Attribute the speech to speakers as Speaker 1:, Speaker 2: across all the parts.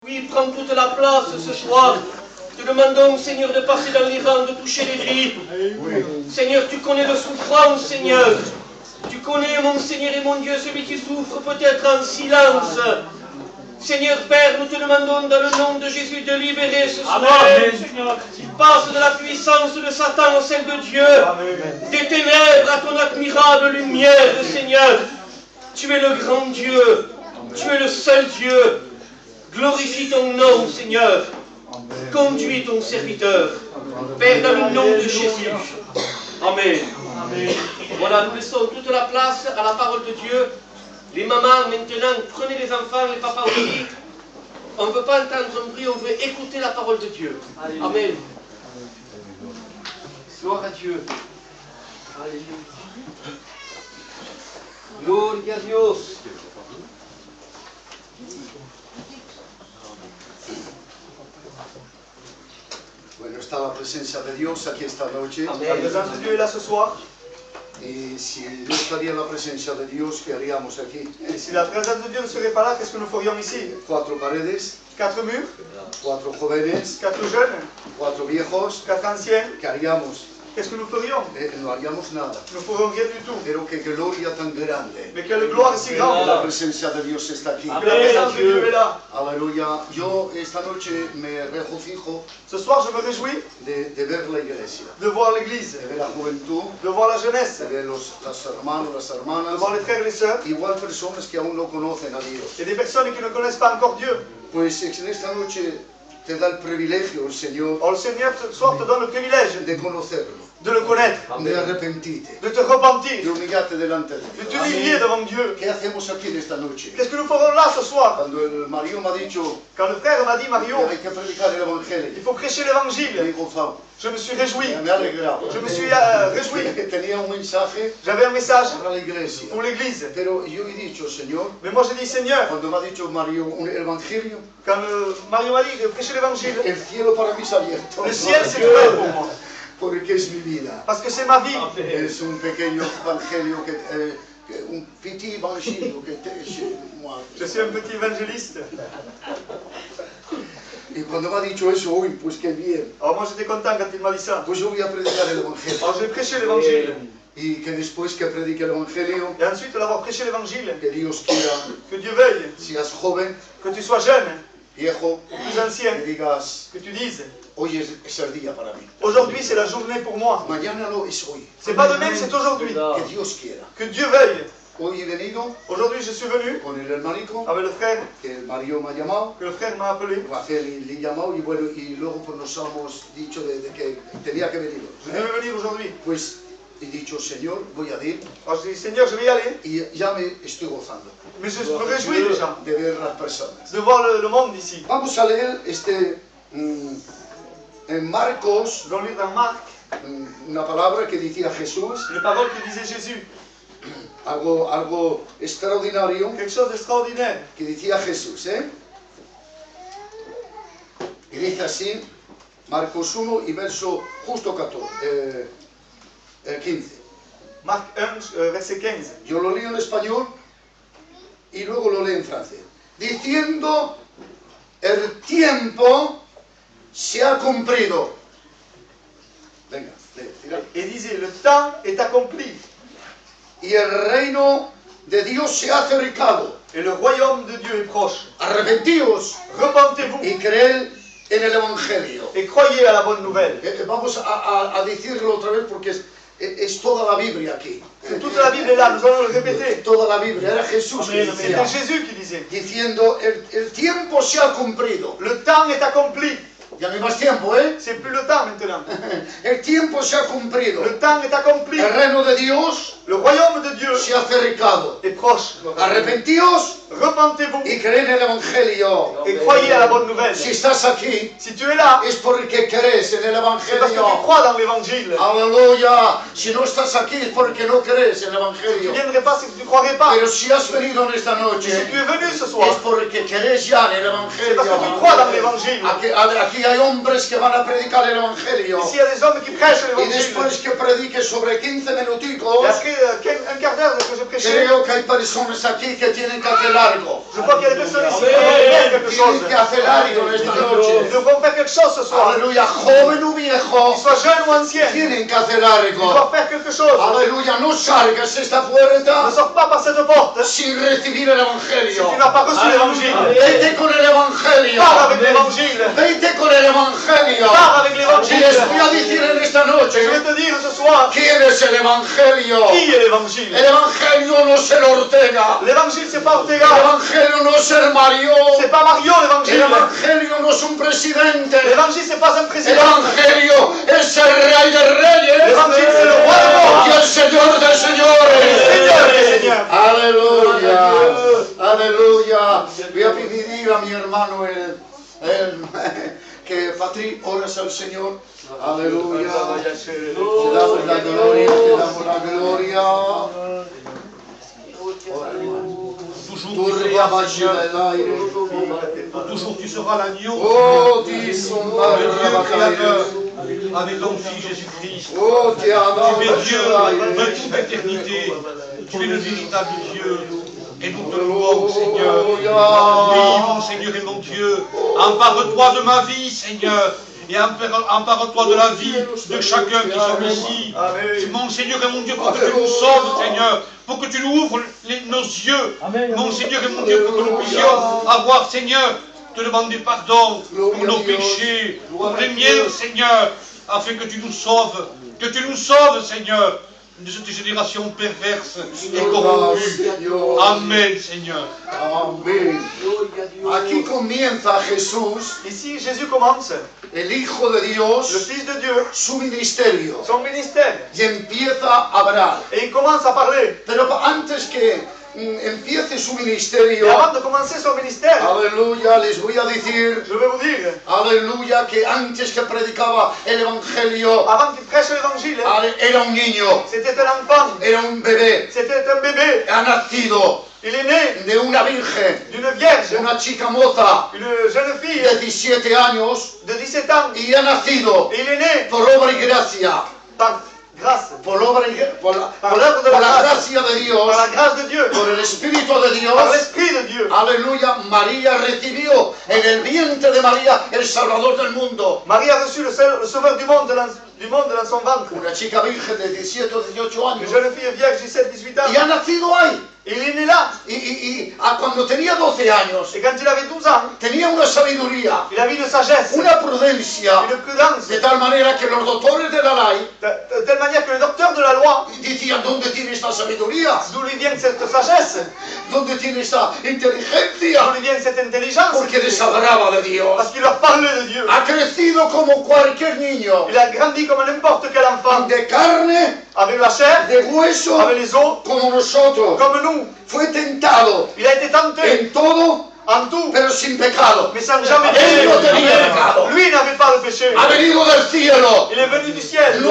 Speaker 1: Oui, prends toute la place ce soir. Te demandons, Seigneur, de passer dans les rangs, de toucher les vies. Seigneur, tu connais le souffrant, Seigneur. Tu connais, mon Seigneur et mon Dieu, celui qui souffre peut-être en silence. Seigneur Père, nous te demandons dans le nom de Jésus de libérer ce soir. Il passe de la puissance de Satan au celle de Dieu. Des ténèbres à ton admirable lumière, Seigneur. Tu es le grand Dieu. Tu es le seul Dieu. Glorifie ton nom, Seigneur. Conduis ton serviteur. Père, dans le nom de Jésus. Amen. Voilà, nous laissons toute la place à la parole de Dieu. Les mamans, maintenant, prenez les enfants, les papas aussi. On ne veut pas entendre un bruit, on veut écouter la parole de Dieu. Amen. Gloire à Dieu. Gloria a Dios.
Speaker 2: Bueno, está la presencia de Dios aquí esta noche.
Speaker 1: Amen.
Speaker 3: La présence de Dieu est là ce soir.
Speaker 2: Y si no estaría la presencia de Dios, ¿qué haríamos aquí?
Speaker 3: Et si la présence de Dieu ne serait pas là, qu'est-ce que nous ferions ici?
Speaker 2: 4 paredes,
Speaker 3: 4 murs,
Speaker 2: 4 jóvenes,
Speaker 3: 4 jeunes,
Speaker 2: 4 viejos.
Speaker 3: 4 anciens.
Speaker 2: ¿Qué haríamos?
Speaker 3: Qu'est-ce que nous ferions?
Speaker 2: No haríamos nada.
Speaker 3: Nous ne ferions rien du tout.
Speaker 2: Pero qué gloria tan grande.
Speaker 3: Mais quelle gloire si grande!
Speaker 2: La presencia de Dios está aquí.
Speaker 3: Que la présence de Dieu est là.
Speaker 2: Aleluya. Yo esta noche me regocijo
Speaker 3: Ce soir, je me réjouis
Speaker 2: de ver la iglesia,
Speaker 3: de voir l'église,
Speaker 2: de ver la juventud,
Speaker 3: de voir la jeunesse,
Speaker 2: de ver los hermanos, las
Speaker 3: de
Speaker 2: hermanas,
Speaker 3: voir les frères et les sœurs,
Speaker 2: igual personas que aún no conocen a Dios.
Speaker 3: et des personnes qui ne connaissent pas encore Dieu.
Speaker 2: Pues en esta noche te da el privilegio el Señor
Speaker 3: Or, le Seigneur ce soir te donne le privilège
Speaker 2: de conocerlo,
Speaker 3: de le connaître,
Speaker 2: de arrepentirte,
Speaker 3: de te repentir,
Speaker 2: de humillarte delante de
Speaker 3: de
Speaker 2: Dios.
Speaker 3: t'humilier devant Dieu.
Speaker 2: ¿Qué hacemos aquí en esta noche?
Speaker 3: Qu'est-ce que nous ferons là ce soir?
Speaker 2: Cuando el marido me ha dicho
Speaker 3: Quand le frère m'a dit, Mario,
Speaker 2: que hay que predicar el
Speaker 3: il
Speaker 2: Evangelio,
Speaker 3: faut prêcher
Speaker 2: me
Speaker 3: l'évangile,
Speaker 2: he gozado,
Speaker 3: je me suis réjoui.
Speaker 2: me he alegrado.
Speaker 3: Je me suis réjoui.
Speaker 2: Tenía un mensaje
Speaker 3: J'avais un message
Speaker 2: para la iglesia,
Speaker 3: pour l'église.
Speaker 2: pero yo he dicho, Señor,
Speaker 3: Mais moi j'ai dit, Seigneur,
Speaker 2: cuando me ha dicho Mario el Evangelio,
Speaker 3: quand Mario m'a dit de prêcher l'évangile,
Speaker 2: el cielo para mí se ha abierto,
Speaker 3: le ciel s'est ouvert pour moi.
Speaker 2: porque es mi vida.
Speaker 3: Parce que c'est ma vie.
Speaker 2: Es un pequeño evangelio, un petit evangelio que
Speaker 3: Je suis un petit évangéliste.
Speaker 2: Y cuando me ha dicho eso, uy, pues qué bien.
Speaker 3: Alors moi j'étais content quand il m'a dit ça.
Speaker 2: Pues yo voy a predicar el evangelio.
Speaker 3: Alors j'ai prêché l'évangile.
Speaker 2: Y que después que predique el evangelio,
Speaker 3: Et ensuite d'avoir prêché l'évangile,
Speaker 2: que Dios quiera,
Speaker 3: que Dieu veuille,
Speaker 2: seas joven,
Speaker 3: que tu sois jeune,
Speaker 2: viejo,
Speaker 3: plus ancien,
Speaker 2: que digas,
Speaker 3: que tu dises,
Speaker 2: hoy es el día para mí.
Speaker 3: aujourd'hui c'est la journée pour moi.
Speaker 2: Mañana no es hoy.
Speaker 3: C'est pas demain, c'est aujourd'hui.
Speaker 2: Que Dios quiera.
Speaker 3: Que Dieu veuille.
Speaker 2: Hoy he venido
Speaker 3: Aujourd'hui je suis venu
Speaker 2: con el hermanico,
Speaker 3: avec le frère,
Speaker 2: que el marido me ha llamado,
Speaker 3: que le frère m'a appelé.
Speaker 2: le he llamado y bueno, y luego pues nos hemos dicho de que tenía que venir.
Speaker 3: Je devais venir aujourd'hui.
Speaker 2: Pues he dicho, Señor, voy a ir
Speaker 3: Alors je dis, Seigneur, je vais y aller.
Speaker 2: y ya me estoy gozando
Speaker 3: Mais je me réjouis déjà
Speaker 2: de ver las personas.
Speaker 3: de voir le monde ici.
Speaker 2: Vamos a leer en Marcos
Speaker 3: Nous allons lire dans Marc
Speaker 2: una palabra que decía Jesús,
Speaker 3: les paroles que disait Jésus.
Speaker 2: algo extraordinario
Speaker 3: Quelque chose d'extraordinaire.
Speaker 2: que decía Jesús, Y dice así, Marcos 1 y verso justo 15.
Speaker 3: Marc 1, verset 15.
Speaker 2: Yo lo leo en español y luego lo leo en francés. Diciendo, el tiempo se ha cumplido. Venga, tira.
Speaker 3: Et disait, le temps est accompli
Speaker 2: Y el reino de Dios se ha acercado.
Speaker 3: et le royaume de Dieu est proche.
Speaker 2: Arrepentíos
Speaker 3: Repentez-vous
Speaker 2: y creed en el Evangelio.
Speaker 3: et croyez à la bonne nouvelle.
Speaker 2: Vamos a decirlo otra vez porque es toda la Biblia aquí.
Speaker 3: Toute la Bible est là, nous allons le répéter.
Speaker 2: Toda la Biblia, era Jesús que decía,
Speaker 3: C'était Jésus qui disait,
Speaker 2: diciendo, el tiempo se ha cumplido.
Speaker 3: le temps est accompli.
Speaker 2: Ya no hay más tiempo, ¿eh?
Speaker 3: C'est plus le temps maintenant.
Speaker 2: El tiempo se ha cumplido.
Speaker 3: Le temps est accompli.
Speaker 2: El reino de Dios
Speaker 3: Le royaume de Dieu
Speaker 2: se ha acercado.
Speaker 3: est proche.
Speaker 2: Arrepentíos
Speaker 3: Repentez-vous
Speaker 2: y creed en el Evangelio.
Speaker 3: et croyez à la bonne nouvelle.
Speaker 2: Si estás aquí,
Speaker 3: Si tu es là,
Speaker 2: es porque crees en el
Speaker 3: c'est parce que tu
Speaker 2: Evangelio.
Speaker 3: crois dans l'évangile.
Speaker 2: Aleluya. Si no estás aquí es porque no crees en el
Speaker 3: Tu
Speaker 2: Evangelio.
Speaker 3: ne viendrais pas si tu ne croirais pas.
Speaker 2: Pero si has venido en esta
Speaker 3: Si
Speaker 2: noche,
Speaker 3: tu es venu ce soir,
Speaker 2: es porque crees ya en el
Speaker 3: c'est parce que tu crois dans
Speaker 2: Evangelio.
Speaker 3: l'évangile.
Speaker 2: Aquí hay hombres que van a predicar el Evangelio.
Speaker 3: Ici, il y a des hommes qui prêchent
Speaker 2: Y
Speaker 3: l'évangile.
Speaker 2: después que predique sobre 15 minuticos,
Speaker 3: Et après un quart d'heure que je prêchais,
Speaker 2: creo que hay personas aquí que tienen que hacer algo.
Speaker 3: Je vois qu'il y a des personnes ici qui doivent faire quelque chose.
Speaker 2: Tienen que hacer algo en esta
Speaker 3: Ils
Speaker 2: noche.
Speaker 3: devront faire quelque chose ce soir.
Speaker 2: Aleluya, joven o viejo,
Speaker 3: Qu'ils soient jeunes ou anciens, ils
Speaker 2: tienen que hacer algo.
Speaker 3: doivent faire quelque chose.
Speaker 2: Aleluya, no salgas esta
Speaker 3: Ne
Speaker 2: puerta
Speaker 3: sors pas par cette porte si
Speaker 2: sin recibir el Evangelio.
Speaker 3: tu n'as pas reçu l'évangile.
Speaker 2: Vete con el Evangelio.
Speaker 3: Pars avec l'évangile.
Speaker 2: Vete con el Evangelio.
Speaker 3: Pars avec
Speaker 2: Y
Speaker 3: l'évangile.
Speaker 2: les voy a decir en esta
Speaker 3: Je vais
Speaker 2: noche,
Speaker 3: te dire ce soir,
Speaker 2: ¿quién es el Evangelio?
Speaker 3: qui est l'évangile?
Speaker 2: El Evangelio no es el Ortega.
Speaker 3: L'évangile, c'est pas
Speaker 2: El
Speaker 3: Ortega.
Speaker 2: Evangelio no es el Mario.
Speaker 3: C'est pas Mario,
Speaker 2: El
Speaker 3: l'évangile.
Speaker 2: Evangelio no es un presidente.
Speaker 3: L'évangile, c'est pas un
Speaker 2: El
Speaker 3: président.
Speaker 2: Evangelio es el Rey de Reyes
Speaker 3: L'évangile, c'est le roi des rois.
Speaker 2: y el Señor de
Speaker 3: Le
Speaker 2: Señores.
Speaker 3: Seigneur des seigneurs.
Speaker 2: Aleluya, aleluya. Voy a pedir a mi hermano que Patri oras al Señor. Aleluya. Te damos la gloria, te damos la gloria. Ora, hermano.
Speaker 4: Toujours tu
Speaker 2: Turba
Speaker 4: seras,
Speaker 2: bajo
Speaker 4: Seigneur.
Speaker 2: del aire.
Speaker 4: Toujours tu seras l'agneau.
Speaker 2: Oh, ti son
Speaker 4: Le Dieu créateur,
Speaker 2: barra.
Speaker 4: avec ton Fils Jésus-Christ.
Speaker 2: Oh, te
Speaker 4: Tu
Speaker 2: adoro
Speaker 4: es Dieu
Speaker 2: bajo del
Speaker 4: de
Speaker 2: aire.
Speaker 4: toute éternité. Tu es le véritable Dieu. Et nous te louons, Seigneur. Oui, mon Seigneur et mon Dieu. Empare-toi de ma vie, Seigneur. Et empare-toi de la vie de chacun qui sont ici. Mon Seigneur et mon Dieu, pour que tu nous sauves, Seigneur. Pour que tu nous ouvres nos yeux. Mon Seigneur et mon Dieu, pour que nous puissions avoir, Seigneur, te demander pardon pour nos péchés, pour les miens, Seigneur, afin que tu nous sauves. Que tu nous sauves, Seigneur, de cette génération perverse et corrompue. Amen, Seigneur.
Speaker 2: Amén. Aquí comienza Jesús,
Speaker 3: Ici, Jésus commence,
Speaker 2: el Hijo de
Speaker 3: le
Speaker 2: Dios,
Speaker 3: Fils de Dieu,
Speaker 2: su ministerio
Speaker 3: son ministère.
Speaker 2: y empieza a hablar.
Speaker 3: Et il commence à parler.
Speaker 2: Pero antes que empiece su
Speaker 3: Et
Speaker 2: ministerio,
Speaker 3: avant de commencer son ministère,
Speaker 2: aleluya, les voy a decir,
Speaker 3: je vais vous dire,
Speaker 2: aleluya, que antes que predicaba el Evangelio,
Speaker 3: avant qu'il prêche l'évangile,
Speaker 2: era un niño,
Speaker 3: c'était un enfant,
Speaker 2: era un bebé,
Speaker 3: c'était un bébé.
Speaker 2: ha nacido
Speaker 3: Il est né
Speaker 2: de una virgen,
Speaker 3: d'une vierge,
Speaker 2: una chica moza
Speaker 3: une jeune fille
Speaker 2: de 17 años,
Speaker 3: de 17 ans.
Speaker 2: y ha nacido
Speaker 3: Et il est né
Speaker 2: por obra y gracia,
Speaker 3: par grâce,
Speaker 2: por obra y por la,
Speaker 3: Par
Speaker 2: por
Speaker 3: l'œuvre de la
Speaker 2: por la
Speaker 3: grâce.
Speaker 2: gracia de Dios,
Speaker 3: par la grâce de Dieu,
Speaker 2: por el Espíritu de Dios.
Speaker 3: par l'Esprit de Dieu.
Speaker 2: Aleluya, María recibió en el vientre de María el Salvador del mundo.
Speaker 3: Marie a reçu le sauveur du monde dans son ventre.
Speaker 2: Una chica virgen de 17 o 18
Speaker 3: Une
Speaker 2: años.
Speaker 3: jeune fille vierge, 17-18 ans.
Speaker 2: Y ha nacido ahí.
Speaker 3: Et il est né là.
Speaker 2: Cuando tenía 12 años,
Speaker 3: Et quand il avait 12 ans,
Speaker 2: tenía una sabiduría,
Speaker 3: il avait une sagesse,
Speaker 2: una prudencia,
Speaker 3: une prudence,
Speaker 2: de tal manera que los doctores de la ley
Speaker 3: de telle manière que le docteur de la loi,
Speaker 2: decían, ¿dónde tiene esta sabiduría?
Speaker 3: d'où lui vient cette sagesse,
Speaker 2: ¿Dónde tiene esta inteligencia?
Speaker 3: d'où lui vient cette intelligence,
Speaker 2: Porque les hablaba de Dios.
Speaker 3: parce qu'il leur parlait de Dieu.
Speaker 2: Ha crecido como cualquier niño,
Speaker 3: Il a grandi comme n'importe quel enfant,
Speaker 2: de carne,
Speaker 3: avec la chair,
Speaker 2: de hueso,
Speaker 3: avec les os,
Speaker 2: como nosotros.
Speaker 3: comme nous.
Speaker 2: Fue tentado
Speaker 3: Il a été tenté
Speaker 2: en todo,
Speaker 3: en tout,
Speaker 2: pero sin pecado.
Speaker 3: mais sans jamais
Speaker 2: Él no tenía
Speaker 3: péché.
Speaker 2: pecado.
Speaker 3: Lui n'avait pas de péché.
Speaker 2: Ha venido del cielo.
Speaker 3: Il est venu du ciel.
Speaker 2: No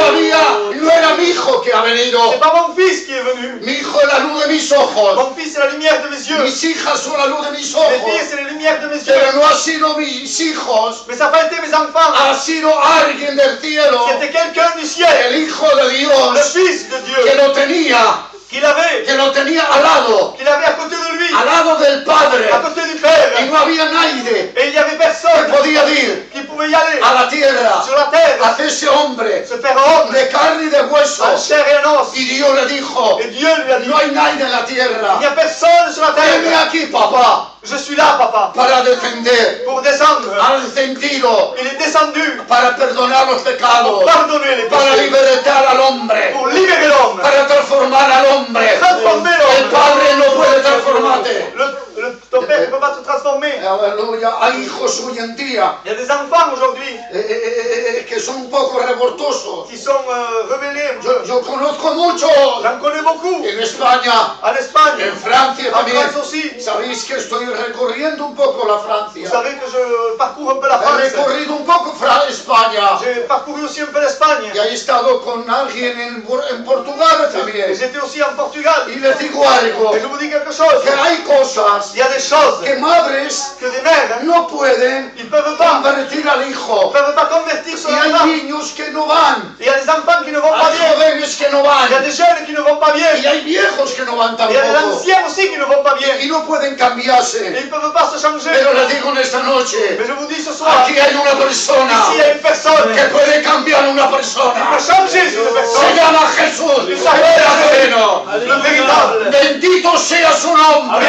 Speaker 2: era mi hijo que ha venido.
Speaker 3: C'est pas mon fils qui est venu.
Speaker 2: Mi hijo es la luz de mis ojos.
Speaker 3: Mon fils, c'est la lumière de mes yeux.
Speaker 2: Mis hijas son la luz de mis
Speaker 3: Mes filles,
Speaker 2: ojos.
Speaker 3: c'est la lumière de mes yeux.
Speaker 2: Pero no ha sido mis hijos.
Speaker 3: Mais ça n'a pas été mes enfants.
Speaker 2: Ha sido alguien del cielo.
Speaker 3: C'était quelqu'un du ciel.
Speaker 2: El hijo de
Speaker 3: Le
Speaker 2: Dios
Speaker 3: fils de
Speaker 2: que
Speaker 3: Dieu.
Speaker 2: lo tenía.
Speaker 3: Qu'il avait.
Speaker 2: Que lo tenía al lado.
Speaker 3: Qu'il avait à côté de lui.
Speaker 2: Al lado del Padre.
Speaker 3: À côté du
Speaker 2: Y
Speaker 3: Père.
Speaker 2: no había nadie
Speaker 3: Et il n'y avait
Speaker 2: que
Speaker 3: personne
Speaker 2: podía ir
Speaker 3: qui pouvait y aller.
Speaker 2: a la tierra.
Speaker 3: Sur la terre.
Speaker 2: Hacerse hombre.
Speaker 3: Se faire homme.
Speaker 2: De carne y de hueso.
Speaker 3: En chair et en os.
Speaker 2: Y Dios le dijo,
Speaker 3: Et Dieu lui a dit.
Speaker 2: no hay nadie en la
Speaker 3: Il n'y
Speaker 2: tierra.
Speaker 3: a personne sur la
Speaker 2: Venme
Speaker 3: terre.
Speaker 2: aquí, papá,
Speaker 3: Je suis là, papa.
Speaker 2: para defender.
Speaker 3: Pour descendre.
Speaker 2: Ha descendido
Speaker 3: Il est descendu.
Speaker 2: para perdonar los pecados.
Speaker 3: Pour pardonner les
Speaker 2: Para
Speaker 3: péchés.
Speaker 2: libertar al hombre.
Speaker 3: Pour libérer l'homme.
Speaker 2: Para transformar al hombre.
Speaker 3: Transformer
Speaker 2: El
Speaker 3: l'homme.
Speaker 2: Padre no puede transformarte.
Speaker 3: Ton père ne peut pas te transformer.
Speaker 2: Aleluya. Hay hijos hoy en día
Speaker 3: Il y a des enfants aujourd'hui
Speaker 2: que son un poco revoltosos.
Speaker 3: qui sont rebellés.
Speaker 2: Yo conozco muchos
Speaker 3: J'en connais beaucoup.
Speaker 2: en España,
Speaker 3: En Espagne,
Speaker 2: en Francia
Speaker 3: en
Speaker 2: también.
Speaker 3: France aussi.
Speaker 2: Sabéis que estoy recorriendo un poco la
Speaker 3: Vous
Speaker 2: Francia.
Speaker 3: savez que je parcours un peu la
Speaker 2: He
Speaker 3: France.
Speaker 2: recorrido un poco España.
Speaker 3: J'ai parcouru aussi un peu l'Espagne.
Speaker 2: Y he estado con alguien en Portugal
Speaker 3: Et
Speaker 2: también.
Speaker 3: j'étais aussi en Portugal.
Speaker 2: Y les digo algo,
Speaker 3: Et je vous dis quelque chose.
Speaker 2: que hay cosas
Speaker 3: Il y a des choses
Speaker 2: que madres
Speaker 3: que des mères,
Speaker 2: no pueden
Speaker 3: ils ne peuvent pas
Speaker 2: convertir al hijo.
Speaker 3: convertir sur
Speaker 2: Y
Speaker 3: la
Speaker 2: hay
Speaker 3: femme.
Speaker 2: niños que no van,
Speaker 3: Il y a des enfants qui ne vont pas
Speaker 2: hay
Speaker 3: bien.
Speaker 2: jóvenes que no
Speaker 3: Il y a
Speaker 2: van,
Speaker 3: des jeunes qui ne vont pas bien.
Speaker 2: y hay viejos que no van
Speaker 3: Il y a des
Speaker 2: tampoco.
Speaker 3: anciens aussi qui ne vont pas bien.
Speaker 2: Y no pueden
Speaker 3: Et
Speaker 2: cambiarse.
Speaker 3: ils ne peuvent pas se changer.
Speaker 2: Pero les digo en esta noche,
Speaker 3: Mais je vous dis ce soir,
Speaker 2: aquí hay una persona
Speaker 3: ici il y a une personne
Speaker 2: que puede cambiar una
Speaker 3: qui
Speaker 2: persona.
Speaker 3: peut changer une
Speaker 2: Se
Speaker 3: personne.
Speaker 2: llama Jesús,
Speaker 3: Il
Speaker 2: el
Speaker 3: s'appelle
Speaker 2: Nazareno.
Speaker 3: le véritable.
Speaker 2: Bendito sea su nombre,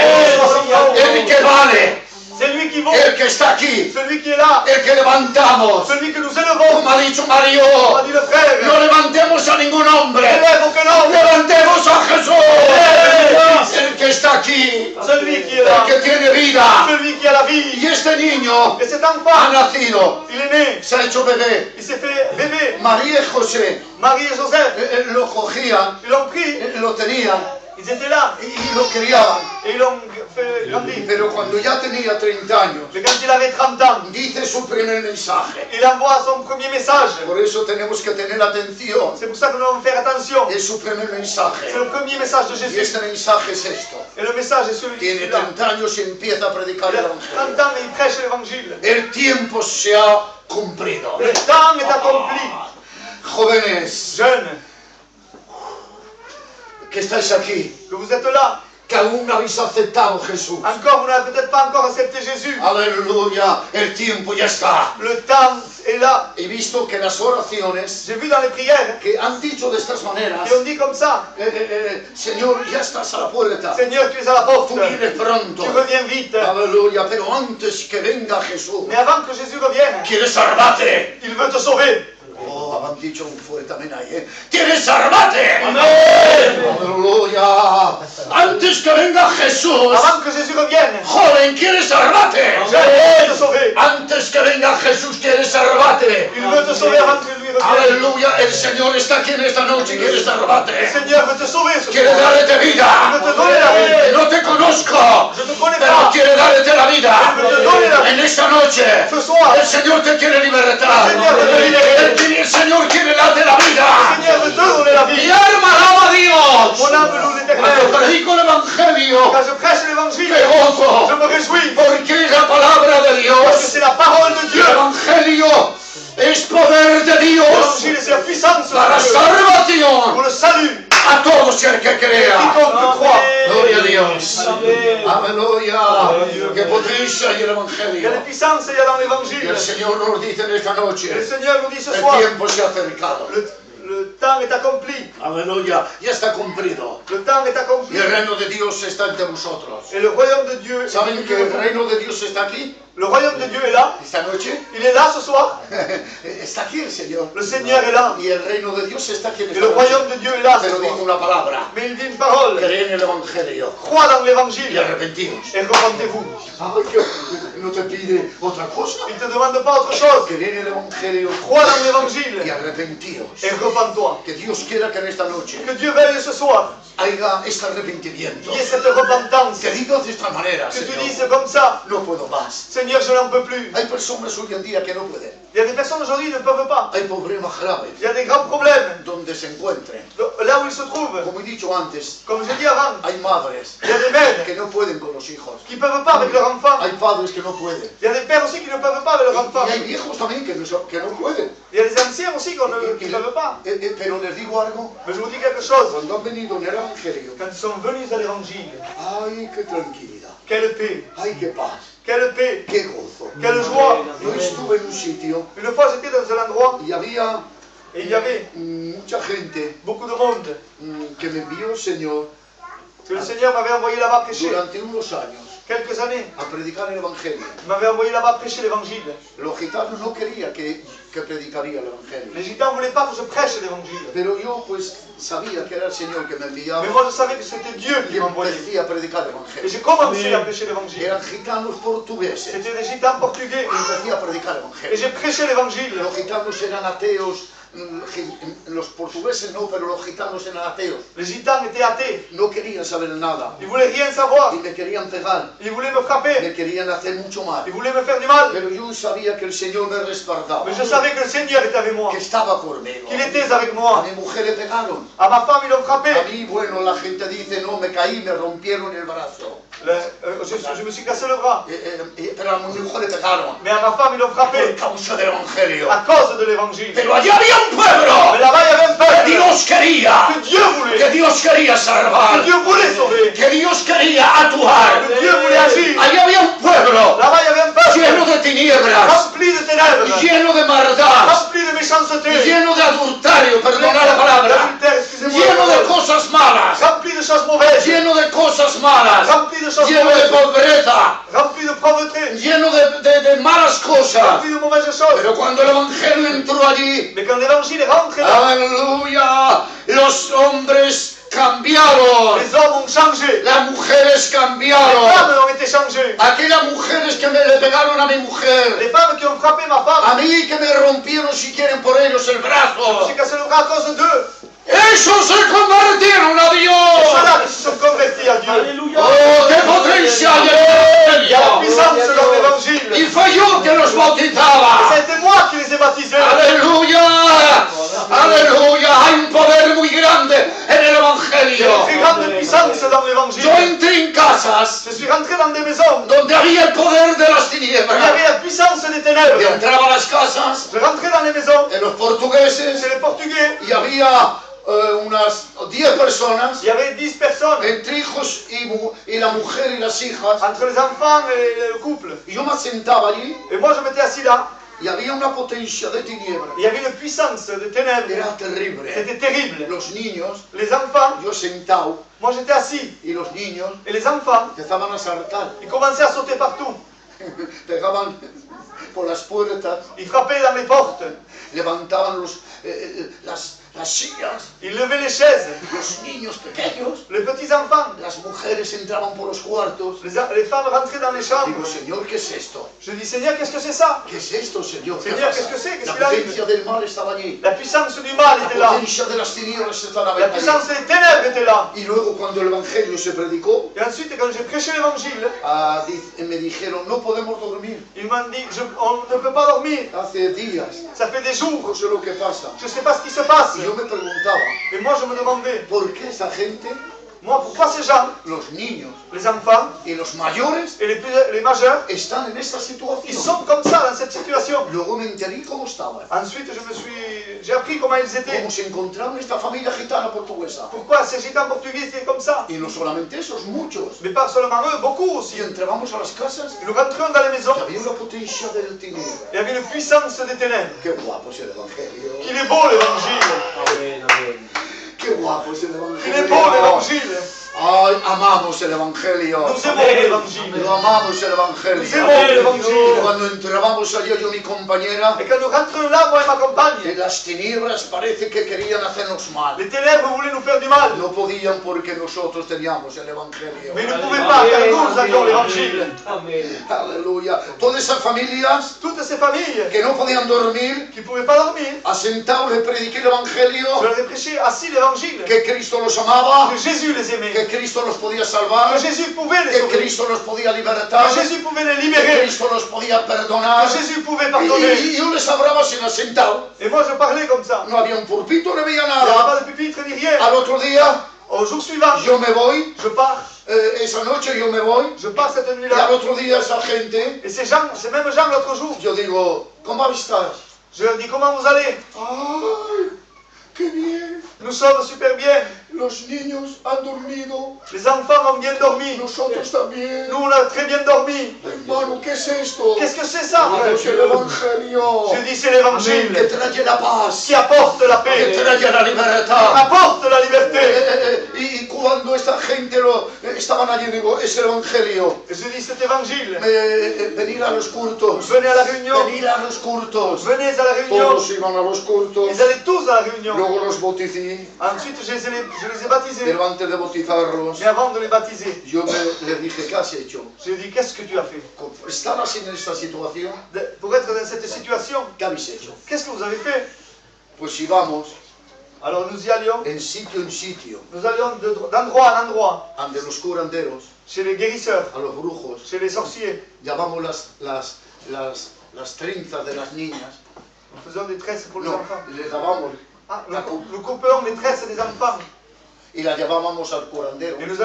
Speaker 2: el que vale,
Speaker 3: C'est lui qui vaut.
Speaker 2: el que está aquí,
Speaker 3: Celui qui est là.
Speaker 2: el que levantamos.
Speaker 3: Celui que nous élevons.
Speaker 2: Como ha dicho Mario,
Speaker 3: Comme a dit le frère.
Speaker 2: no levantemos a ningún hombre,
Speaker 3: Élève aucun homme.
Speaker 2: levantemos a Jesús,
Speaker 3: Élève
Speaker 2: el que está aquí,
Speaker 3: celui qui est
Speaker 2: el
Speaker 3: là.
Speaker 2: que tiene vida.
Speaker 3: Celui qui a la vie.
Speaker 2: Y este niño
Speaker 3: Et cet
Speaker 2: ha
Speaker 3: enfant,
Speaker 2: nacido,
Speaker 3: il est né.
Speaker 2: se ha hecho bebé.
Speaker 3: Il s'est fait bébé.
Speaker 2: María y José
Speaker 3: Marie et Joseph,
Speaker 2: lo cogían,
Speaker 3: ils l'ont pris.
Speaker 2: lo tenían
Speaker 3: Ils étaient là.
Speaker 2: y lo criaban.
Speaker 3: Et ils l'ont fait grandir.
Speaker 2: Pero cuando ya tenía 30 años,
Speaker 3: Mais quand il avait 30 ans,
Speaker 2: dice su primer mensaje.
Speaker 3: il envoie son premier message.
Speaker 2: Por eso tenemos que tener atención.
Speaker 3: C'est pour ça que nous devons faire attention.
Speaker 2: Es su primer
Speaker 3: C'est
Speaker 2: mensaje.
Speaker 3: le premier message de
Speaker 2: Y
Speaker 3: Jésus.
Speaker 2: este mensaje es esto.
Speaker 3: Et le message est
Speaker 2: Tiene
Speaker 3: celui-là.
Speaker 2: 30 años y empieza a predicar
Speaker 3: Il
Speaker 2: el
Speaker 3: a
Speaker 2: Evangelio.
Speaker 3: 30 ans et il prêche l'évangile.
Speaker 2: El tiempo se ha cumplido.
Speaker 3: Le temps est accompli.
Speaker 2: Jóvenes
Speaker 3: Jeunes,
Speaker 2: que estáis aquí,
Speaker 3: que vous êtes là.
Speaker 2: que aún no habéis aceptado Jesús.
Speaker 3: Encore, vous n'avez peut-être pas encore accepté Jésus.
Speaker 2: Aleluya, el tiempo ya está.
Speaker 3: Le temps est là.
Speaker 2: He visto que las oraciones
Speaker 3: J'ai vu dans les prières
Speaker 2: que han dicho de estas maneras,
Speaker 3: qui ont dit comme ça.
Speaker 2: Señor, ya estás a la puerta,
Speaker 3: Seigneur, tu es à la porte.
Speaker 2: tú vienes pronto.
Speaker 3: Tu reviens vite.
Speaker 2: Aleluya, pero antes que venga Jesús,
Speaker 3: Mais avant que Jésus revienne,
Speaker 2: ¿quieres salvarte?
Speaker 3: il veut te sauver.
Speaker 2: Oh, han dicho un fuerte amén ahí, ¿eh? ¿Quieres salvarte?
Speaker 3: Amén.
Speaker 2: Aleluya. Antes que venga Jesús,
Speaker 3: Avant que Jésus revienne,
Speaker 2: joven, ¿quieres salvarte?
Speaker 3: Jésus veut te sauver.
Speaker 2: Antes que venga Jesús, ¿quieres salvarte?
Speaker 3: Il veut te sauver avant que lui revienne.
Speaker 2: Aleluya, el Señor está aquí en esta noche y quiere
Speaker 3: Le
Speaker 2: salvarte.
Speaker 3: Seigneur veut te sauver ce
Speaker 2: Quiere
Speaker 3: soir.
Speaker 2: darte vida.
Speaker 3: Il veut te donner la vie.
Speaker 2: No te conozco,
Speaker 3: Je te connais
Speaker 2: pero
Speaker 3: pas.
Speaker 2: quiere darte la vida.
Speaker 3: Il veut te donner la vie.
Speaker 2: En esta noche,
Speaker 3: Ce soir,
Speaker 2: el Señor te quiere libertar.
Speaker 3: El Señor te quiere
Speaker 2: El Señor quiere darte la
Speaker 3: le
Speaker 2: vida.
Speaker 3: Seigneur veut te donner la
Speaker 2: Mi
Speaker 3: vie.
Speaker 2: alma alaba a Dios.
Speaker 3: Mon âme loue
Speaker 2: Cuando
Speaker 3: l'Éternel.
Speaker 2: predico el Evangelio,
Speaker 3: Quand je prêche l'évangile,
Speaker 2: me gozo.
Speaker 3: je me réjouis.
Speaker 2: Porque la palabra de
Speaker 3: Parce que
Speaker 2: Dios,
Speaker 3: c'est la parole de
Speaker 2: el
Speaker 3: Dieu.
Speaker 2: Evangelio, es poder de Dios
Speaker 3: L'évangile, c'est la puissance
Speaker 2: para
Speaker 3: de Dieu.
Speaker 2: salvación
Speaker 3: Pour le salut.
Speaker 2: a todos el que crea.
Speaker 3: Quiconque croit.
Speaker 2: Gloria a Dios. Aleluya. Qué potencia hay el
Speaker 3: Quelle
Speaker 2: Evangelio.
Speaker 3: puissance il y a dans
Speaker 2: Y
Speaker 3: l'évangile.
Speaker 2: el Señor nos dice en esta
Speaker 3: Et le
Speaker 2: noche,
Speaker 3: Seigneur nous dit ce
Speaker 2: el
Speaker 3: soir,
Speaker 2: tiempo se ha acercado.
Speaker 3: le temps est accompli.
Speaker 2: Aleluya. Ya está cumplido.
Speaker 3: Le temps est accompli.
Speaker 2: Y el reino de Dios está entre vosotros.
Speaker 3: Et le royaume de Dieu,
Speaker 2: ¿Saben que el reino de Dios está aquí?
Speaker 3: le royaume de Dieu est là.
Speaker 2: Esta noche
Speaker 3: Il est là ce soir.
Speaker 2: está aquí el Señor.
Speaker 3: Le Seigneur est là.
Speaker 2: Y el reino de Dios está aquí en
Speaker 3: Et
Speaker 2: esta
Speaker 3: le
Speaker 2: noche.
Speaker 3: royaume de Dieu est là ce
Speaker 2: Pero digo
Speaker 3: soir.
Speaker 2: una palabra.
Speaker 3: Mais il dit une parole.
Speaker 2: Creen en el Evangelio
Speaker 3: Crois dans
Speaker 2: y
Speaker 3: l'évangile
Speaker 2: arrepentidos.
Speaker 3: et repentez-vous.
Speaker 2: Ay, que no te pide otra cosa.
Speaker 3: Il ne te demande pas autre chose.
Speaker 2: Creen en el Evangelio
Speaker 3: Crois dans
Speaker 2: y
Speaker 3: l'évangile
Speaker 2: arrepentidos.
Speaker 3: et repens-toi.
Speaker 2: Que Dios quiera que en esta noche
Speaker 3: Que Dieu veuille ce soir
Speaker 2: haya este arrepentimiento.
Speaker 3: qu'il y ait cette repentance.
Speaker 2: Que digas de esta manera,
Speaker 3: Que tu
Speaker 2: Señor,
Speaker 3: dises comme ça,
Speaker 2: no puedo más.
Speaker 3: Seigneur, je n'en peux plus.
Speaker 2: Hay personas hoy en día que no pueden.
Speaker 3: Il y a des personnes aujourd'hui qui ne peuvent pas.
Speaker 2: Hay problemas graves
Speaker 3: Il y a des grands problèmes
Speaker 2: donde se encuentren.
Speaker 3: là où ils se trouvent.
Speaker 2: Como he dicho antes,
Speaker 3: Comme je dis avant,
Speaker 2: hay madres
Speaker 3: il y a des mères
Speaker 2: que no pueden con los hijos.
Speaker 3: qui ne peuvent pas avec leur enfant.
Speaker 2: Hay padres que no pueden.
Speaker 3: Il y a des pères aussi qui ne peuvent pas avec leur enfant.
Speaker 2: Y hay viejos también que no pueden.
Speaker 3: Il y a des anciens aussi qui ne peuvent pas.
Speaker 2: Pero les digo algo.
Speaker 3: Mais je vous dis quelque chose.
Speaker 2: Cuando han venido en el Evangelio,
Speaker 3: Quand ils sont venus à l'évangile,
Speaker 2: ay, qué tranquilidad,
Speaker 3: quelle paix,
Speaker 2: ay, qué paz,
Speaker 3: quelle paix,
Speaker 2: qué gozo.
Speaker 3: quelle joie.
Speaker 2: Yo estuve en un sitio
Speaker 3: Une fois j'étais dans un endroit
Speaker 2: y había
Speaker 3: et il y avait
Speaker 2: mucha gente
Speaker 3: beaucoup de monde.
Speaker 2: que me envió el Señor
Speaker 3: Que le Seigneur m'avait envoyé là-bas prêcher
Speaker 2: durante unos años
Speaker 3: quelques années.
Speaker 2: a predicar el Evangelio.
Speaker 3: Il m'avait envoyé là-bas prêcher l'évangile.
Speaker 2: Los gitanos no quería que predicaría el
Speaker 3: Les
Speaker 2: Evangelio.
Speaker 3: gitans ne voulaient pas que je prêche l'évangile.
Speaker 2: Pero yo pues sabía que era el Señor que me enviaba
Speaker 3: Mais moi je savais que c'était Dieu
Speaker 2: y
Speaker 3: qui m'envoyait.
Speaker 2: empecé a predicar el
Speaker 3: Et
Speaker 2: Evangelio.
Speaker 3: j'ai commencé à prêcher l'évangile.
Speaker 2: Eran gitanos portugueses
Speaker 3: C'était des gitans portugais.
Speaker 2: y empecé a predicar el
Speaker 3: Et
Speaker 2: Evangelio.
Speaker 3: j'ai prêché l'évangile.
Speaker 2: Los gitanos eran ateos, los portugueses no, pero los gitanos eran ateos.
Speaker 3: Les gitans étaient athées.
Speaker 2: No querían saber nada
Speaker 3: Ils voulaient rien savoir.
Speaker 2: y me querían pegar,
Speaker 3: Ils voulaient me frapper.
Speaker 2: me querían hacer mucho mal.
Speaker 3: Ils voulaient me faire du mal.
Speaker 2: Pero yo sabía que el Señor me respaldaba,
Speaker 3: Mais je savais que le Seigneur était avec moi.
Speaker 2: que estaba conmigo.
Speaker 3: Qu'il était avec
Speaker 2: A
Speaker 3: moi.
Speaker 2: mi mujer le pegaron.
Speaker 3: À ma femme, ils l'ont frappé.
Speaker 2: A mí, bueno, la gente dice, no, me caí, me rompieron el brazo.
Speaker 3: Je me suis cassé le bras.
Speaker 2: Pero a mi hijo le pegaron.
Speaker 3: Mais à ma femme, ils l'ont
Speaker 2: Por
Speaker 3: frappé
Speaker 2: causa del evangelio.
Speaker 3: à cause de l'évangile.
Speaker 2: Pero allá había un
Speaker 3: Mais
Speaker 2: pueblo
Speaker 3: là-bas, il y avait un
Speaker 2: que
Speaker 3: peuple
Speaker 2: Dios quería.
Speaker 3: que Dieu voulait.
Speaker 2: Que Dios quería
Speaker 3: Que
Speaker 2: salvar.
Speaker 3: Dieu voulait sauver.
Speaker 2: Que Dios quería actuar.
Speaker 3: Que Dieu voulait agir.
Speaker 2: Allá había un pueblo
Speaker 3: Là-bas, il y avait un
Speaker 2: lleno
Speaker 3: peuple
Speaker 2: de tinieblas,
Speaker 3: rempli de ténèbres,
Speaker 2: lleno de maldad,
Speaker 3: rempli de méchanceté,
Speaker 2: lleno de adulterio, perdona la palabra,
Speaker 3: d'adultère, excusez-moi,
Speaker 2: lleno de cosas malas,
Speaker 3: rempli de choses mauvaises,
Speaker 2: lleno de cosas malas,
Speaker 3: rempli de choses
Speaker 2: lleno de
Speaker 3: mauvaises,
Speaker 2: pobreza,
Speaker 3: rempli de pauvreté,
Speaker 2: lleno de malas cosas.
Speaker 3: rempli de mauvaises choses.
Speaker 2: Pero cuando el Evangelio entró allí,
Speaker 3: Mais quand l'évangile est rentré là,
Speaker 2: aleluya, los hombres cambiaron,
Speaker 3: les hommes ont changé,
Speaker 2: las mujeres
Speaker 3: les
Speaker 2: cambiaron.
Speaker 3: femmes ont été changées.
Speaker 2: Aquellas mujeres que le pegaron a mi mujer,
Speaker 3: Les femmes qui ont frappé ma
Speaker 2: a
Speaker 3: femme,
Speaker 2: mí que me rompieron si quieren por ellos el
Speaker 3: je me
Speaker 2: brazo,
Speaker 3: suis cassé le bras à cause d'eux.
Speaker 2: esos se convirtieron a
Speaker 3: C'est
Speaker 2: Dios.
Speaker 3: ceux-là qui se sont convertis à Dieu.
Speaker 1: Alléluia.
Speaker 2: Oh, qué potencia hay en
Speaker 3: Il y a la
Speaker 2: ellos.
Speaker 3: puissance dans
Speaker 2: Y
Speaker 3: l'évangile.
Speaker 2: fue yo que los
Speaker 3: Et
Speaker 2: bautizaba.
Speaker 3: ça a été moi qui les ai baptisés.
Speaker 2: Aleluya, aleluya, hay un poder muy grande en el
Speaker 3: Il y a
Speaker 2: Evangelio.
Speaker 3: une très grande puissance dans l'évangile.
Speaker 2: Yo entré en casas
Speaker 3: Je suis rentré dans des maisons
Speaker 2: donde había el poder de las
Speaker 3: où il y
Speaker 2: tinieblas.
Speaker 3: avait la puissance des
Speaker 2: Y
Speaker 3: ténèbres.
Speaker 2: entraba a las casas
Speaker 3: Je rentrais dans les maisons
Speaker 2: de los portugueses
Speaker 3: chez les Portugais.
Speaker 2: y había unas 10 personas
Speaker 3: Il y avait 10 personnes
Speaker 2: entre hijos y la mujer y las hijas.
Speaker 3: entre les enfants et le couple.
Speaker 2: Y yo me sentaba allí
Speaker 3: Et moi, je m'étais assis là.
Speaker 2: y había una potencia de tinieblas.
Speaker 3: Il y avait une puissance de ténèbres.
Speaker 2: Era terrible.
Speaker 3: C'était terrible.
Speaker 2: Los niños,
Speaker 3: Les enfants,
Speaker 2: yo sentado,
Speaker 3: moi j'étais assis.
Speaker 2: y los niños
Speaker 3: Et les enfants,
Speaker 2: empezaban a saltar.
Speaker 3: ils commençaient à sauter partout.
Speaker 2: Pegaban por las puertas,
Speaker 3: Ils frappaient dans les portes.
Speaker 2: levantaban las sillas,
Speaker 3: Ils levaient les chaises.
Speaker 2: los niños pequeños,
Speaker 3: Les petits enfants.
Speaker 2: las mujeres entraban por los cuartos.
Speaker 3: Les femmes rentraient dans les chambres.
Speaker 2: Digo, Señor, ¿qué es esto?
Speaker 3: Je dis, Seigneur, qu'est-ce que c'est ça?
Speaker 2: ¿Qué es esto, Señor? ¿Qué
Speaker 3: Seigneur,
Speaker 2: pasa?
Speaker 3: qu'est-ce que c'est? Qu'est-ce
Speaker 2: La
Speaker 3: qu'il arrive?
Speaker 2: potencia del mal estaba allí.
Speaker 3: La puissance du mal
Speaker 2: La
Speaker 3: était là.
Speaker 2: potencia de las tinieblas estaba
Speaker 3: La
Speaker 2: allí.
Speaker 3: puissance des ténèbres était là.
Speaker 2: Y luego cuando el Evangelio se predicó,
Speaker 3: Et ensuite, quand j'ai prêché l'évangile,
Speaker 2: me dijeron, no podemos dormir.
Speaker 3: ils m'ont dit, on ne peut pas dormir.
Speaker 2: Hace días,
Speaker 3: Ça fait des jours.
Speaker 2: no sé lo que pasa.
Speaker 3: Je ne sais pas ce qui se passe.
Speaker 2: Y yo me preguntaba,
Speaker 3: Et moi, je me demandais,
Speaker 2: ¿por qué esa gente,
Speaker 3: moi, pourquoi ces gens,
Speaker 2: los niños
Speaker 3: les enfants
Speaker 2: y los mayores,
Speaker 3: et les majeurs,
Speaker 2: están en esta
Speaker 3: ils
Speaker 2: situación?
Speaker 3: sont comme ça dans cette situation?
Speaker 2: Luego me enteré cómo estaban.
Speaker 3: Ensuite, j'ai appris comment ils étaient.
Speaker 2: Cómo se encontraron esta familia gitana portuguesa.
Speaker 3: Pourquoi ces gitans portugais étaient comme ça?
Speaker 2: Y no solamente esos, muchos.
Speaker 3: Mais pas seulement eux, beaucoup aussi.
Speaker 2: Y entramos a las casas
Speaker 3: Et nous rentrions dans les maisons.
Speaker 2: y había una potencia del tiniebla.
Speaker 3: Il y avait une puissance des ténèbres.
Speaker 2: Qué guapo es el Evangelio.
Speaker 3: Qu'il est beau l'évangile.
Speaker 1: Amen, amen.
Speaker 2: Qué guapo es el
Speaker 3: Qu'il est beau
Speaker 2: Evangelio.
Speaker 3: l'évangile.
Speaker 2: Ay, amamos el Evangelio.
Speaker 3: Nous aimons l'évangile.
Speaker 2: Lo amamos el
Speaker 3: Nous
Speaker 2: Evangelio.
Speaker 3: aimons l'évangile.
Speaker 2: Cuando entrábamos allá yo y mi compañera,
Speaker 3: Et quand nous rentrions là, moi et ma compagne,
Speaker 2: las tinieblas parece que querían hacernos mal.
Speaker 3: les ténèbres voulaient nous faire du mal.
Speaker 2: No podían porque nosotros teníamos el Evangelio.
Speaker 3: Mais ils ne pouvaient pas, car nous avions l'évangile.
Speaker 1: Amen.
Speaker 2: Aleluya. Todas esas familias
Speaker 3: Toutes ces familles
Speaker 2: que no podían dormir,
Speaker 3: qui ne pouvaient pas dormir,
Speaker 2: asentados les prediqué el
Speaker 3: je
Speaker 2: Evangelio,
Speaker 3: leur ai prêché assis l'évangile.
Speaker 2: que Cristo los amaba,
Speaker 3: Que Jésus les aimait.
Speaker 2: que Cristo los podía salvar,
Speaker 3: Que Jésus pouvait les
Speaker 2: que
Speaker 3: sauver.
Speaker 2: Cristo los podía libertar,
Speaker 3: Que Jésus pouvait les
Speaker 2: que
Speaker 3: libérer.
Speaker 2: Cristo los podía perdonar.
Speaker 3: Que Jésus pouvait
Speaker 2: Y
Speaker 3: pardonner.
Speaker 2: yo les hablaba sin asentado.
Speaker 3: Et moi je parlais comme ça.
Speaker 2: No había un pulpito, no había
Speaker 3: Il n'y avait
Speaker 2: nada.
Speaker 3: pas de pupitre ni rien.
Speaker 2: Al otro día
Speaker 3: Au jour suivant,
Speaker 2: yo me voy,
Speaker 3: je pars.
Speaker 2: esa noche yo me voy,
Speaker 3: Je pars cette
Speaker 2: y al
Speaker 3: nuit-là.
Speaker 2: otro día esa gente,
Speaker 3: Et ces mêmes gens l'autre jour,
Speaker 2: yo digo, ¿cómo estás?
Speaker 3: je leur dis comment vous allez?
Speaker 2: ¡Ay, qué bien!
Speaker 3: Nous sommes super bien.
Speaker 2: Los niños han dormido,
Speaker 3: Les enfants ont bien dormi.
Speaker 2: nosotros también.
Speaker 3: Nous on a très bien dormi.
Speaker 2: Hermano, ¿qué es esto?
Speaker 3: Qu'est-ce que c'est ça?
Speaker 2: Es el Evangelio
Speaker 3: Je dis c'est
Speaker 2: que
Speaker 3: l'évangile
Speaker 2: trae la paz,
Speaker 3: qui apporte la
Speaker 2: que
Speaker 3: paix,
Speaker 2: trae la libertad.
Speaker 3: apporte la liberté.
Speaker 2: Y cuando esta gente estaban allí, digo, es el Evangelio.
Speaker 3: Je dis cet évangile.
Speaker 2: Venir a los cultos,
Speaker 3: Venez à la réunion.
Speaker 2: venir a los cultos.
Speaker 3: Venez à la réunion.
Speaker 2: Todos iban a los cultos,
Speaker 3: Ils allaient tous à la réunion.
Speaker 2: luego los bauticé,
Speaker 3: Ensuite, je les ai baptisés.
Speaker 2: pero antes de bautizarlos,
Speaker 3: Mais avant de les baptiser,
Speaker 2: yo les dije, ¿qué has hecho?
Speaker 3: je lui ai dit, qu'est-ce que tu as fait?
Speaker 2: Estar así en esta situación,
Speaker 3: Pour être dans cette situation,
Speaker 2: ¿qué habéis hecho?
Speaker 3: qu'est-ce que vous avez fait?
Speaker 2: Pues íbamos
Speaker 3: Alors nous y allions.
Speaker 2: en sitio,
Speaker 3: Nous allions d'endroit en endroit,
Speaker 2: ante los curanderos,
Speaker 3: chez les guérisseurs,
Speaker 2: a los brujos,
Speaker 3: chez les sorciers.
Speaker 2: llamamos las trenzas de las niñas,
Speaker 3: Nous faisons des tresses pour les
Speaker 2: no,
Speaker 3: enfants.
Speaker 2: les dábamos,
Speaker 3: Ah, nous coupons les tresses des enfants.
Speaker 2: y la llevábamos al curandero.
Speaker 3: Et nous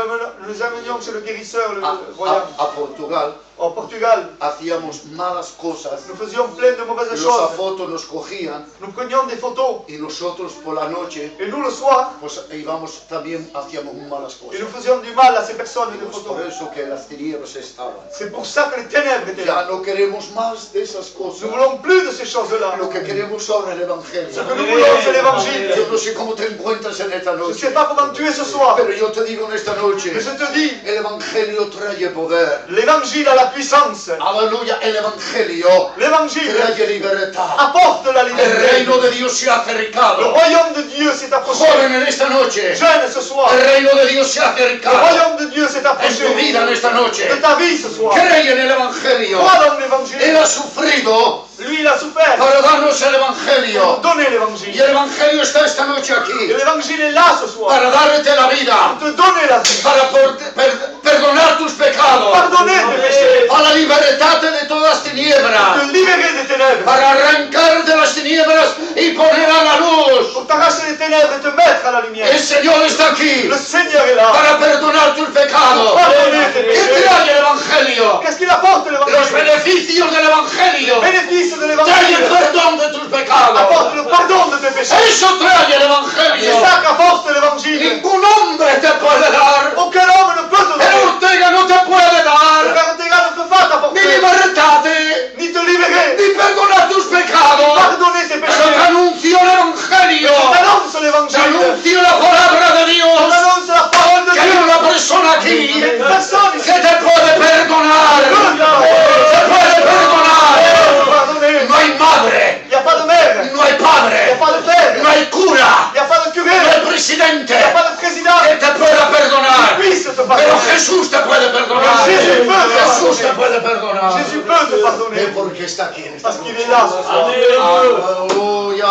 Speaker 3: amenions chez le guérisseur, le
Speaker 2: A,
Speaker 3: voyant.
Speaker 2: a Portugal,
Speaker 3: En Portugal,
Speaker 2: hacíamos malas cosas,
Speaker 3: nous faisions plein de mauvaises
Speaker 2: los
Speaker 3: choses.
Speaker 2: afotos nos cogían
Speaker 3: Nous prenions des photos.
Speaker 2: y nosotros por la noche
Speaker 3: Et nous, le soir,
Speaker 2: pues íbamos también, hacíamos malas
Speaker 3: et nous
Speaker 2: cosas.
Speaker 3: faisions du mal à ces personnes et des
Speaker 2: Pues
Speaker 3: photos.
Speaker 2: por eso que las tinieblas estaban.
Speaker 3: C'est pour ça que les ténèbres étaient
Speaker 2: Ya
Speaker 3: là.
Speaker 2: no queremos más de esas
Speaker 3: Nous
Speaker 2: cosas.
Speaker 3: voulons plus de ces choses-là.
Speaker 2: Lo que queremos ahora es el
Speaker 3: Ce
Speaker 2: Evangelio.
Speaker 3: que nous voulons, c'est l'évangile.
Speaker 2: Yo no sé cómo te encuentras en esta
Speaker 3: Je ne
Speaker 2: noche,
Speaker 3: sais pas comment tu es ce soir,
Speaker 2: pero yo te digo en esta noche,
Speaker 3: mais je te dis,
Speaker 2: el Evangelio trae poder.
Speaker 3: l'évangile a la puissance.
Speaker 2: Aleluya, el Evangelio
Speaker 3: L'évangile
Speaker 2: trae libertad.
Speaker 3: apporte la
Speaker 2: El
Speaker 3: liberté.
Speaker 2: reino de Dios se ha
Speaker 3: Le
Speaker 2: acercado.
Speaker 3: royaume de Dieu s'est approché.
Speaker 2: Joven, en esta noche,
Speaker 3: Jeune ce soir,
Speaker 2: el reino de Dios se ha
Speaker 3: le
Speaker 2: acercado
Speaker 3: royaume de Dieu s'est
Speaker 2: en tu
Speaker 3: approché
Speaker 2: vida en esta noche.
Speaker 3: de ta vie ce soir.
Speaker 2: Cree en el Evangelio.
Speaker 3: Crois dans
Speaker 2: Él
Speaker 3: l'évangile.
Speaker 2: ha sufrido
Speaker 3: Lui, il a souffert
Speaker 2: para darnos el
Speaker 3: pour
Speaker 2: Evangelio.
Speaker 3: donner
Speaker 2: Y
Speaker 3: l'évangile.
Speaker 2: el Evangelio está esta noche
Speaker 3: Et
Speaker 2: aquí
Speaker 3: l'évangile est là ce soir
Speaker 2: para darte la vida,
Speaker 3: pour te donner la vie,
Speaker 2: para perdonar tus pecados,
Speaker 3: pardonner tes péchés,
Speaker 2: para libertarte de todas tinieblas,
Speaker 3: te libérer des ténèbres,
Speaker 2: para arrancar de las tinieblas y poner a la luz.
Speaker 3: pour t'arracher les ténèbres et te mettre à la lumière.
Speaker 2: El Señor está aquí
Speaker 3: Le Seigneur est là.
Speaker 2: para perdonar tus pecados.
Speaker 3: Pardonner tes
Speaker 2: ¿Qué
Speaker 3: péchés.
Speaker 2: trae el Evangelio?
Speaker 3: Qu'est-ce qu'il apporte
Speaker 2: Los
Speaker 3: l'évangile?
Speaker 2: beneficios del Evangelio.
Speaker 3: Bénéfice de
Speaker 2: Trae el
Speaker 3: l'évangile
Speaker 2: perdón de tus pecados.
Speaker 3: apporte le pardon de tes péchés.
Speaker 2: Eso trae el
Speaker 3: C'est
Speaker 2: Evangelio.
Speaker 3: ça qu'apporte l'évangile.
Speaker 2: Ningún hombre te puede dar.
Speaker 3: Aucun homme ne peut te
Speaker 2: El
Speaker 3: donner.
Speaker 2: Ortega no te puede
Speaker 3: Le
Speaker 2: dar
Speaker 3: Père Ortega ne peut pas
Speaker 2: ni
Speaker 3: t'apporter,
Speaker 2: libertad,
Speaker 3: ni te libérer,
Speaker 2: ni perdonar tus pecados.
Speaker 3: pardonner tes
Speaker 2: Pero te
Speaker 3: péchés.
Speaker 2: anuncio el Evangelio.
Speaker 3: T'annonce
Speaker 2: Te
Speaker 3: l'évangile.
Speaker 2: anuncio la palabra de Dios.
Speaker 3: T'annonce la parole de
Speaker 2: Que hay
Speaker 3: Dieu.
Speaker 2: una persona aquí
Speaker 3: Il y a une personne ici
Speaker 2: que te puede perdonar.
Speaker 3: qui peut
Speaker 2: Te puede perdonar.
Speaker 3: pardonner.
Speaker 2: No hay madre,
Speaker 3: Il n'y a pas de mère,
Speaker 2: no hay
Speaker 3: il n'y a
Speaker 2: padre,
Speaker 3: pas de père,
Speaker 2: no hay cura,
Speaker 3: il n'y a pas de curé,
Speaker 2: no hay
Speaker 3: il
Speaker 2: presidente
Speaker 3: n'y a pas de président
Speaker 2: que te pueda perdonar.
Speaker 3: qui puisse te
Speaker 2: Pero
Speaker 3: pardonner.
Speaker 2: Jesús te puede perdonar.
Speaker 3: Jesús puede
Speaker 2: Jesús te
Speaker 3: perdonar.
Speaker 2: puede perdonar.
Speaker 3: Jésus peut te pardonner
Speaker 2: Porque está aquí en esta
Speaker 3: parce qu'il
Speaker 2: noche.
Speaker 3: est là ce soir.
Speaker 2: Aleluya.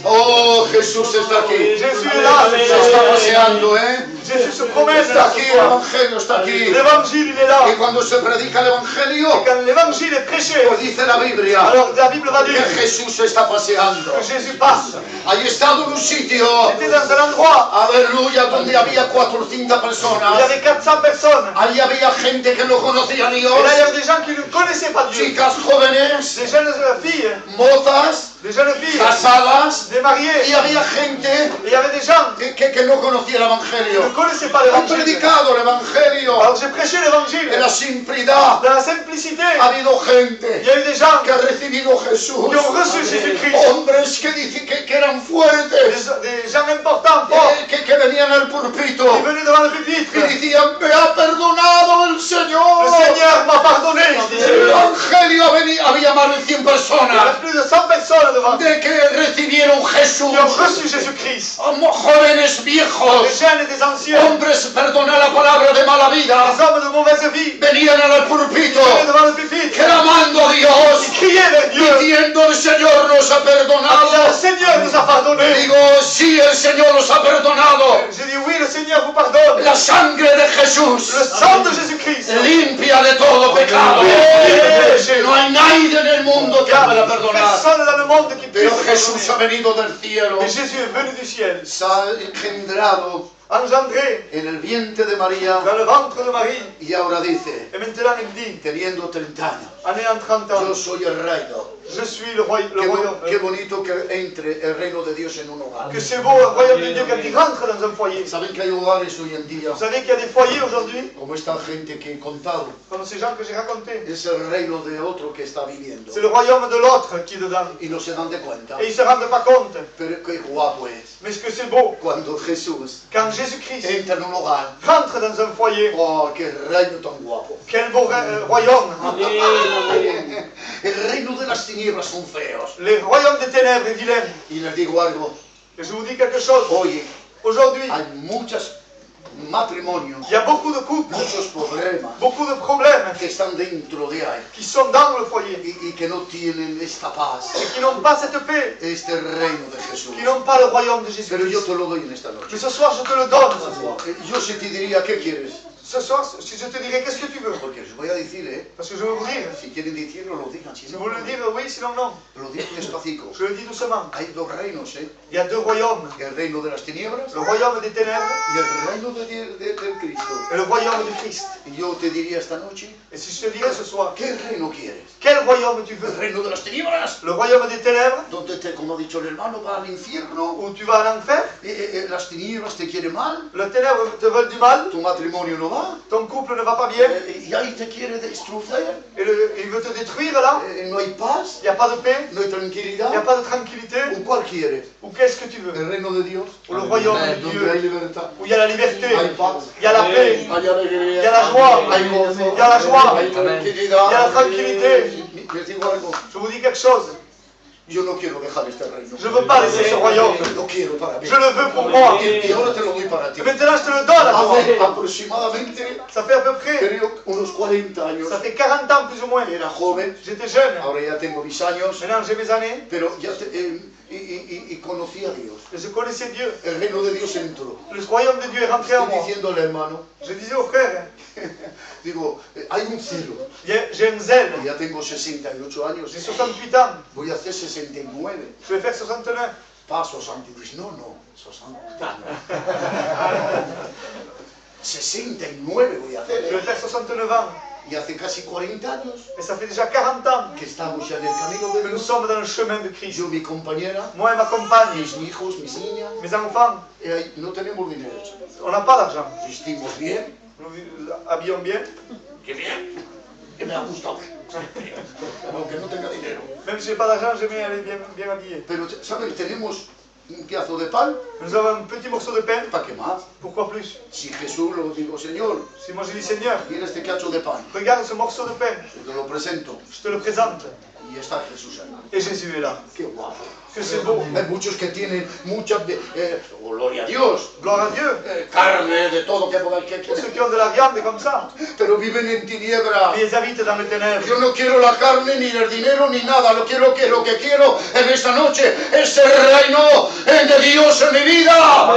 Speaker 2: Oh, Jesús está aquí.
Speaker 3: Jésus est là ce
Speaker 2: Se
Speaker 3: soir.
Speaker 2: está paseando, ¿eh?
Speaker 3: Jésus se promène
Speaker 2: Está
Speaker 3: là
Speaker 2: aquí,
Speaker 3: ce
Speaker 2: el
Speaker 3: soir.
Speaker 2: Evangelio está aquí.
Speaker 3: L'évangile, il est là.
Speaker 2: Y cuando se predica el Evangelio,
Speaker 3: Quand l'évangile est prêché,
Speaker 2: pues dice la Biblia
Speaker 3: alors la Bible va dire
Speaker 2: que Jesús se está paseando.
Speaker 3: que Jésus passe.
Speaker 2: Hay estado en un sitio,
Speaker 3: Il était dans un endroit
Speaker 2: aleluya, donde había 400
Speaker 3: où il y
Speaker 2: personas.
Speaker 3: avait 400 personnes.
Speaker 2: Allí había gente que no conocía a Dios,
Speaker 3: Et là, il y avait des gens qui ne connaissaient pas Dieu.
Speaker 2: chicas jóvenes,
Speaker 3: Des jeunes filles,
Speaker 2: mozas,
Speaker 3: des jeunes filles,
Speaker 2: casadas,
Speaker 3: des mariés.
Speaker 2: y había gente
Speaker 3: Et il y avait des gens
Speaker 2: que no conocía el
Speaker 3: qui ne
Speaker 2: Evangelio.
Speaker 3: connaissaient pas
Speaker 2: Han
Speaker 3: l'évangile.
Speaker 2: predicado el Evangelio
Speaker 3: Alors j'ai prêché l'évangile.
Speaker 2: en la simplicidad.
Speaker 3: Dans la simplicité,
Speaker 2: Ha habido
Speaker 3: il
Speaker 2: gente
Speaker 3: y a eu des gens
Speaker 2: que ha recibido Jesús,
Speaker 3: qui ont reçu Jésus-Christ.
Speaker 2: hombres que dicen que eran fuertes,
Speaker 3: Des gens importants, forts,
Speaker 2: que venían al pulpito
Speaker 3: qui venaient devant le pupitre.
Speaker 2: y decían, me ha perdonado el
Speaker 3: Le
Speaker 2: Señor.
Speaker 3: Seigneur m'a pardonné.
Speaker 2: El
Speaker 3: Disaient.
Speaker 2: Evangelio había más de 100
Speaker 3: Il y avait
Speaker 2: personas
Speaker 3: plus de 100 personnes devant qui
Speaker 2: de que recibieron Jesús.
Speaker 3: ont reçu Jésus-Christ.
Speaker 2: Jóvenes viejos,
Speaker 3: Des jeunes et des anciens,
Speaker 2: hombres, perdona la palabra de mala vida,
Speaker 3: des hommes de mauvaise vie,
Speaker 2: venían al pulpito
Speaker 3: venaient devant le pupitre,
Speaker 2: clamando a Dios,
Speaker 3: qui criaient vers Dieu.
Speaker 2: diciendo el Señor nos ha
Speaker 3: Ah,
Speaker 2: perdonado.
Speaker 3: le Seigneur nous a pardonné.
Speaker 2: Digo, sí, el Señor nos ha perdonado.
Speaker 3: J'ai dit oui, le Seigneur vous pardonne.
Speaker 2: La sangre de Jesús
Speaker 3: Le sang de Jésus-Christ
Speaker 2: limpia de todo pecado. No hay nadie en el mundo que pueda perdonar.
Speaker 3: Personne dans le monde qui puisse
Speaker 2: Pero Jesús ha
Speaker 3: pardonner.
Speaker 2: venido del cielo,
Speaker 3: Mais Jésus est venu du ciel,
Speaker 2: se ha engendrado
Speaker 3: engendré
Speaker 2: en el vientre de María
Speaker 3: dans le ventre de Marie.
Speaker 2: y ahora dice,
Speaker 3: Et maintenant il dit,
Speaker 2: teniendo 30 años,
Speaker 3: en ayant 30 ans,
Speaker 2: yo soy el reino.
Speaker 3: je suis le royaume.
Speaker 2: Qué bonito que entre el reino de Dios en un hogar.
Speaker 3: Que c'est beau, le royaume de Dieu quand il rentre dans un foyer.
Speaker 2: Saben que hay hogares hoy en día,
Speaker 3: Vous savez qu'il y a des foyers aujourd'hui,
Speaker 2: como esta gente que he contado,
Speaker 3: comme ces gens que j'ai racontés.
Speaker 2: es el reino de otro que está viviendo.
Speaker 3: C'est le royaume de l'autre qui est dedans.
Speaker 2: Y no se dan de cuenta.
Speaker 3: Et ils ne se rendent pas compte.
Speaker 2: Pero qué guapo es
Speaker 3: Mais ce que c'est beau,
Speaker 2: cuando Jesús
Speaker 3: quand Jésus-Christ
Speaker 2: entra en un hogar.
Speaker 3: rentre dans un foyer,
Speaker 2: Oh, qué reino tan guapo.
Speaker 3: quel beau royaume.
Speaker 2: El reino de las tinieblas son feos.
Speaker 3: Les royaumes des ténèbres est vilain.
Speaker 2: Y les digo algo,
Speaker 3: Et je vous dis quelque chose.
Speaker 2: oye,
Speaker 3: Aujourd'hui,
Speaker 2: hay muchos matrimonios,
Speaker 3: il y a beaucoup de couples,
Speaker 2: muchos problemas
Speaker 3: beaucoup de problèmes
Speaker 2: que están dentro de ahí
Speaker 3: qui sont dans le foyer
Speaker 2: y que no tienen esta paz,
Speaker 3: et qui n'ont pas cette paix,
Speaker 2: este reino de Jesús.
Speaker 3: qui n'ont pas le royaume de
Speaker 2: Pero yo
Speaker 3: Jésus-Christ.
Speaker 2: te lo doy en esta noche.
Speaker 3: Mais ce soir, je te le donne. Ce soir.
Speaker 2: Yo si te diría, ¿qué quieres?
Speaker 3: ce soir, si je te dirais qu'est-ce que tu veux?
Speaker 2: Porque os voy a decir,
Speaker 3: Parce que je veux vous dire.
Speaker 2: si quieren decirlo, lo digan. Si
Speaker 3: Si
Speaker 2: no,
Speaker 3: vous le dire oui, sinon non.
Speaker 2: lo digo despacito.
Speaker 3: Je le dis doucement.
Speaker 2: Hay dos reinos,
Speaker 3: Il y a deux royaumes.
Speaker 2: el reino de las tinieblas
Speaker 3: Le royaume des ténèbres
Speaker 2: y el reino del Cristo.
Speaker 3: et le royaume du Christ.
Speaker 2: Y yo te diría esta noche,
Speaker 3: Et si je te dirais ce soir,
Speaker 2: ¿qué reino quieres?
Speaker 3: quel royaume tu
Speaker 2: ¿El
Speaker 3: veux?
Speaker 2: reino de las tinieblas?
Speaker 3: Le royaume des ténèbres,
Speaker 2: Donde, como ha dicho el hermano, va al infierno.
Speaker 3: où tu vas à l'enfer?
Speaker 2: Las tinieblas te quieren mal.
Speaker 3: Le ténèbre te veulent du mal?
Speaker 2: Tu matrimonio no va.
Speaker 3: Ton couple ne va pas bien?
Speaker 2: Y ahí te quiere destruir.
Speaker 3: Et il veut te détruire là?
Speaker 2: No hay paz.
Speaker 3: Il n'y a pas de paix?
Speaker 2: No hay
Speaker 3: Il n'y a
Speaker 2: tranquilidad.
Speaker 3: pas de tranquillité?
Speaker 2: ¿O cuál quieres?
Speaker 3: Ou qu'est-ce que tu veux?
Speaker 2: El reino de Dios.
Speaker 3: Ou le royaume de
Speaker 2: Donde hay
Speaker 3: Dieu?
Speaker 2: libertad.
Speaker 3: Où il y a la liberté?
Speaker 2: Hay paz.
Speaker 3: Il y a la paix?
Speaker 2: Hay alegría.
Speaker 3: Il y a la joie.
Speaker 2: Hay gozo.
Speaker 3: Il y a la joie.
Speaker 2: Hay tranquilidad.
Speaker 3: Il y a la tranquillité.
Speaker 2: Les digo algo.
Speaker 3: Je vous dis quelque chose.
Speaker 2: Yo no quiero dejar este reino.
Speaker 3: Je ne veux pas laisser ce royaume.
Speaker 2: Lo quiero para mí.
Speaker 3: Je le veux pour moi.
Speaker 2: Y ahora te lo doy para ti.
Speaker 3: Et maintenant, je te le donne à toi.
Speaker 2: Hace aproximadamente,
Speaker 3: Ça fait à peu près,
Speaker 2: creo, unos 40 años.
Speaker 3: ça fait 40 ans plus ou moins.
Speaker 2: Era joven.
Speaker 3: J'étais jeune.
Speaker 2: Ahora ya tengo mis años.
Speaker 3: Maintenant, j'ai mes années.
Speaker 2: Pero ya y conocí a Dios.
Speaker 3: Et je connaissais Dieu.
Speaker 2: El reino de Dios entró.
Speaker 3: Le royaume de Dieu est rentré en
Speaker 2: Estoy
Speaker 3: moi.
Speaker 2: diciendo al hermano,
Speaker 3: Je disais au frère,
Speaker 2: digo, hay un celo.
Speaker 3: j'ai un zèle.
Speaker 2: Ya tengo 68 años.
Speaker 3: J'ai 68 ans.
Speaker 2: Voy a hacer 69.
Speaker 3: Je vais faire 69.
Speaker 2: Pas 70. No, 69. 69 voy a
Speaker 3: Je vais
Speaker 2: hacer.
Speaker 3: faire 69 ans.
Speaker 2: Y hace casi 40 años
Speaker 3: Et ça fait déjà 40 ans
Speaker 2: que estamos ya en el camino
Speaker 3: que
Speaker 2: de
Speaker 3: nous
Speaker 2: Dios.
Speaker 3: sommes dans le chemin de Christ.
Speaker 2: Yo, mi compañera,
Speaker 3: Moi et ma compagne,
Speaker 2: mis hijos, mis niñas,
Speaker 3: mes enfants,
Speaker 2: no tenemos dinero.
Speaker 3: on n'a pas d'argent.
Speaker 2: Vestimos bien.
Speaker 3: Nous habillons bien.
Speaker 2: Qué bien. Que me ha gustado. Aunque no tenga dinero.
Speaker 3: Même si j'ai pas d'argent, j'aime bien aller bien habillé.
Speaker 2: Pero, ¿saben? Tenemos un pedazo de pan.
Speaker 3: Nous avons un petit morceau de pain.
Speaker 2: ¿Para qué más?
Speaker 3: Pourquoi plus?
Speaker 2: Si Jesús lo digo, Señor,
Speaker 3: Si moi j'ai dit Seigneur,
Speaker 2: mira este cacho de pan.
Speaker 3: regarde ce morceau de pain.
Speaker 2: Te lo presento.
Speaker 3: Je te le présente.
Speaker 2: Y está Jesús ahí.
Speaker 3: Et Jésus est là.
Speaker 2: Qué guapo.
Speaker 3: Que c'est beau.
Speaker 2: Hay muchos que tienen mucha, gloria a Dios,
Speaker 3: Gloire à Dieu.
Speaker 2: carne, de todo que podáis que
Speaker 3: Ceux qui ont de la viande comme ça.
Speaker 2: pero viven en tiniebra.
Speaker 3: Mais ils habitent dans les ténèbres.
Speaker 2: Yo no quiero la carne, ni el dinero, ni nada. Lo que quiero en esta noche es el reino de Dios en mi vida.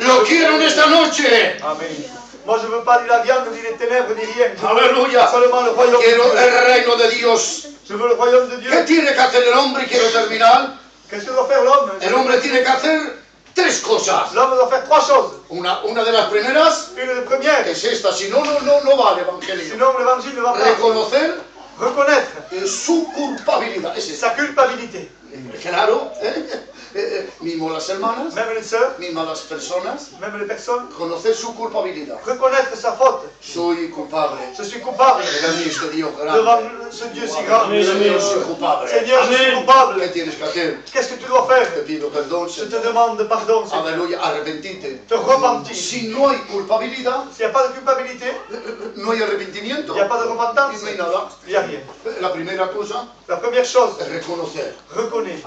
Speaker 2: Lo quiero en esta noche.
Speaker 3: Amen. Moi je veux pas ni la viande, ni les ténèbres, ni rien. Je veux
Speaker 2: Aleluya.
Speaker 3: seulement le royaume de
Speaker 2: Quiero
Speaker 3: Dieu.
Speaker 2: el reino de Dios.
Speaker 3: Je veux le royaume de Dieu.
Speaker 2: ¿Qué tiene que hacer el hombre? Quiero terminar.
Speaker 3: Qu'est-ce que doit faire l'homme?
Speaker 2: El hombre tiene que hacer tres cosas.
Speaker 3: L'homme doit faire trois choses.
Speaker 2: Una de las primeras
Speaker 3: Une des premières.
Speaker 2: es esta. Si no, no va el evangelio.
Speaker 3: Sinon l'évangile ne va pas.
Speaker 2: Reconocer
Speaker 3: Reconnaître
Speaker 2: su culpabilidad. Es esa.
Speaker 3: sa culpabilité.
Speaker 2: Claro, mismo las hermanas,
Speaker 3: Même les sœurs,
Speaker 2: mismas las personas,
Speaker 3: même les personnes.
Speaker 2: conocer su culpabilidad.
Speaker 3: Reconnaître sa faute.
Speaker 2: Soy culpable.
Speaker 3: Je suis coupable
Speaker 2: Delante de este Dios
Speaker 3: devant
Speaker 2: grande.
Speaker 3: ce Dieu si grand.
Speaker 2: Señor, soy culpable.
Speaker 3: Seigneur, je suis
Speaker 2: ¿Qué
Speaker 3: coupable.
Speaker 2: tienes que hacer?
Speaker 3: Qu'est-ce que tu dois faire?
Speaker 2: Te pido perdón,
Speaker 3: Je te
Speaker 2: Señor.
Speaker 3: demande pardon, Seigneur.
Speaker 2: Aleluya, arrepentite.
Speaker 3: Te repentir.
Speaker 2: Si no hay culpabilidad,
Speaker 3: S'il n'y a pas de culpabilité,
Speaker 2: no hay arrepentimiento.
Speaker 3: il n'y a pas de repentance,
Speaker 2: Y no hay nada.
Speaker 3: il n'y a rien.
Speaker 2: La primera cosa
Speaker 3: La première chose,
Speaker 2: es reconocer.
Speaker 3: reconnais.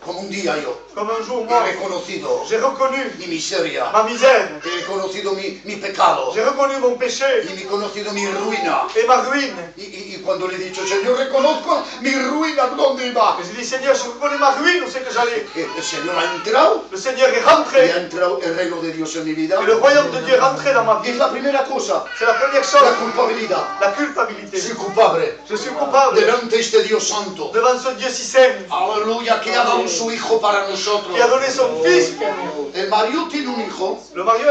Speaker 2: Como un día yo
Speaker 3: Comme un jour,
Speaker 2: he
Speaker 3: moi,
Speaker 2: reconocido
Speaker 3: j'ai reconnu
Speaker 2: mi miseria,
Speaker 3: ma misère.
Speaker 2: he reconocido mi pecado
Speaker 3: J'ai reconnu mon péché
Speaker 2: y he conocido mi ruina.
Speaker 3: et ma ruine.
Speaker 2: Y cuando le he dicho, Señor, reconozco mi ruina, ¿dónde iba?
Speaker 3: Et j'ai dit, Seigneur, je reconnais ma ruine, où c'est que j'allais.
Speaker 2: El Señor ha entrado
Speaker 3: Le Seigneur est
Speaker 2: y
Speaker 3: rentré.
Speaker 2: ha entrado el reino de Dios en mi vida.
Speaker 3: Et le royaume de Dieu est rentré dans ma
Speaker 2: Es
Speaker 3: vie.
Speaker 2: la primera cosa,
Speaker 3: C'est la première
Speaker 2: la
Speaker 3: chose,
Speaker 2: culpabilidad.
Speaker 3: la culpabilité.
Speaker 2: Soy culpable
Speaker 3: Je suis coupable
Speaker 2: delante de este Dios santo.
Speaker 3: devant ce Dieu si saint
Speaker 2: Aleluya, que ha dado su hijo para nosotros.
Speaker 3: qui a donné son fils pour nous.
Speaker 2: El Mario tiene un hijo.
Speaker 3: Le Mario,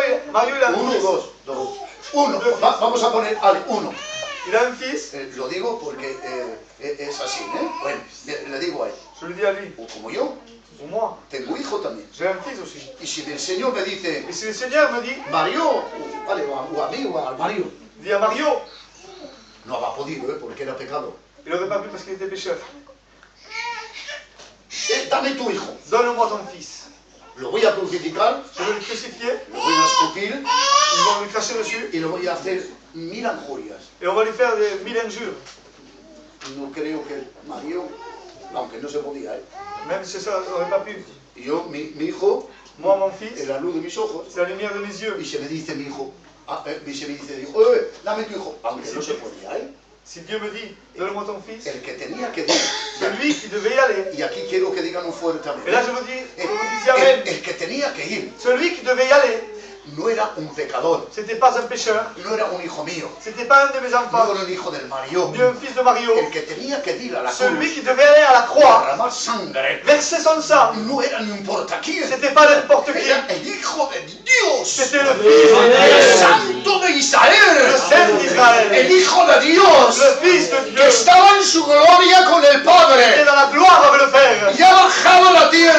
Speaker 3: il a un
Speaker 2: Uno,
Speaker 3: fils.
Speaker 2: dos. Uno. Vamos a poner, vale, uno.
Speaker 3: Il a un fils.
Speaker 2: Lo digo porque es así, ¿eh? Bueno, le digo a él.
Speaker 3: Je le dis à lui,
Speaker 2: O como yo,
Speaker 3: pour moi,
Speaker 2: tengo hijo también.
Speaker 3: j'ai un fils aussi.
Speaker 2: Y si el Señor me dice,
Speaker 3: Et si le Seigneur me dit,
Speaker 2: Mario, vale, o a mí o al Mario,
Speaker 3: dis à Mario,
Speaker 2: no había podido, porque era pecado.
Speaker 3: il n'aurait pas pu parce qu'il était pécheur.
Speaker 2: Dame tu hijo.
Speaker 3: Donne-moi ton fils.
Speaker 2: Lo voy a crucificar,
Speaker 3: Je vais le crucifier,
Speaker 2: lo voy a escupir
Speaker 3: ils vont lui cracher dessus
Speaker 2: y lo voy a hacer 1000 injurias.
Speaker 3: et on va lui faire des 1000 injures.
Speaker 2: No creo que Mario, aunque no se podía, ¿eh?
Speaker 3: Même si ça n'aurait pas pu.
Speaker 2: Y yo, mi hijo,
Speaker 3: Moi, mon
Speaker 2: es
Speaker 3: fils,
Speaker 2: la luz de mis ojos.
Speaker 3: c'est la lumière de mes yeux.
Speaker 2: Y se me dice mi hijo, se me dice, digo, dame tu hijo, aunque no se podía, ¿eh?
Speaker 3: Si Dieu me dit, donne-moi ton fils,
Speaker 2: El que tenía que ir,
Speaker 3: c'est lui qui devait y aller.
Speaker 2: y aquí quiero que digan un fuerte amén.
Speaker 3: Et là, je vous dis Amen.
Speaker 2: El que tenía que ir,
Speaker 3: Celui qui devait y aller,
Speaker 2: no era un pecador,
Speaker 3: C'était pas un pécheur.
Speaker 2: no era un hijo mío,
Speaker 3: C'était pas un de mes enfants.
Speaker 2: no era un hijo del Mario.
Speaker 3: Ni un fils de Mario.
Speaker 2: El que tenía que ir a la
Speaker 3: Celui
Speaker 2: cruz,
Speaker 3: qui devait aller à la croix,
Speaker 2: derramar sangre,
Speaker 3: verser son sang.
Speaker 2: no era ni importa quién,
Speaker 3: C'était pas n'importe qui.
Speaker 2: era el hijo de Dios,
Speaker 3: C'était le fils de
Speaker 2: el
Speaker 3: Dieu.
Speaker 2: santo de
Speaker 3: Le
Speaker 2: Israel,
Speaker 3: Saint d'Israël.
Speaker 2: el hijo de Dios,
Speaker 3: Le fils de
Speaker 2: que
Speaker 3: Dieu.
Speaker 2: estaba en su gloria con el
Speaker 3: Qui était
Speaker 2: Padre
Speaker 3: dans la gloire avec le Père.
Speaker 2: y ha bajado a la tierra,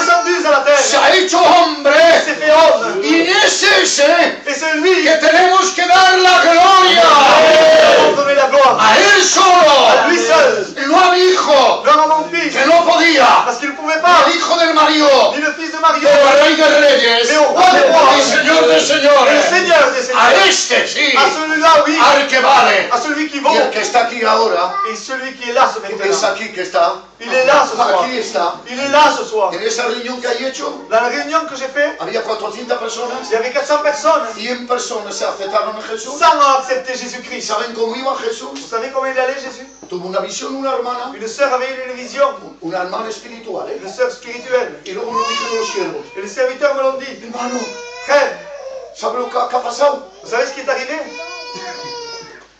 Speaker 3: Descendu à la
Speaker 2: se
Speaker 3: terre.
Speaker 2: ha hecho
Speaker 3: Il
Speaker 2: hombre,
Speaker 3: s'est fait homme.
Speaker 2: y es ese
Speaker 3: Et c'est lui
Speaker 2: que tenemos que dar la
Speaker 3: qui
Speaker 2: gloria
Speaker 3: a donné la gloire.
Speaker 2: a él
Speaker 3: À
Speaker 2: solo,
Speaker 3: lui seul.
Speaker 2: no a mi hijo
Speaker 3: Non à mon fils.
Speaker 2: que no podía,
Speaker 3: Parce qu'il ne pouvait pas.
Speaker 2: ni el hijo del Mario,
Speaker 3: Ni le fils de Mario.
Speaker 2: pero el rey de reyes,
Speaker 3: Mais au roi des rois.
Speaker 2: y señor de
Speaker 3: Le
Speaker 2: señores,
Speaker 3: Seigneur des
Speaker 2: a
Speaker 3: seigneurs.
Speaker 2: este sí,
Speaker 3: À celui-là, oui.
Speaker 2: al que vale,
Speaker 3: À celui qui
Speaker 2: y
Speaker 3: vaut.
Speaker 2: el que está aquí ahora,
Speaker 3: Et celui qui est là ce
Speaker 2: es
Speaker 3: maintenant.
Speaker 2: aquí que está,
Speaker 3: Il est là ce soir.
Speaker 2: aquí está,
Speaker 3: Il est là ce soir.
Speaker 2: en esa reunión que hay hecho,
Speaker 3: Dans la réunion que j'ai faite,
Speaker 2: había 400 personas,
Speaker 3: il y avait 400 personnes.
Speaker 2: 100 personas se aceptaron a Jesús.
Speaker 3: 100 ont accepté
Speaker 2: ¿Y
Speaker 3: Jésus-Christ.
Speaker 2: saben cómo iba
Speaker 3: Vous
Speaker 2: Jesús?
Speaker 3: savez comment il allait Jésus?
Speaker 2: Tuvo una visión una hermana,
Speaker 3: Une sœur avait eu une vision.
Speaker 2: una hermana espiritual, ¿eh?
Speaker 3: Une sœur spirituelle.
Speaker 2: Y luego nos dijeron los siervos,
Speaker 3: Et les serviteurs me l'ont dit.
Speaker 2: hermano,
Speaker 3: Frère,
Speaker 2: ¿sabe lo que ha pasado?
Speaker 3: vous savez ce qui est arrivé?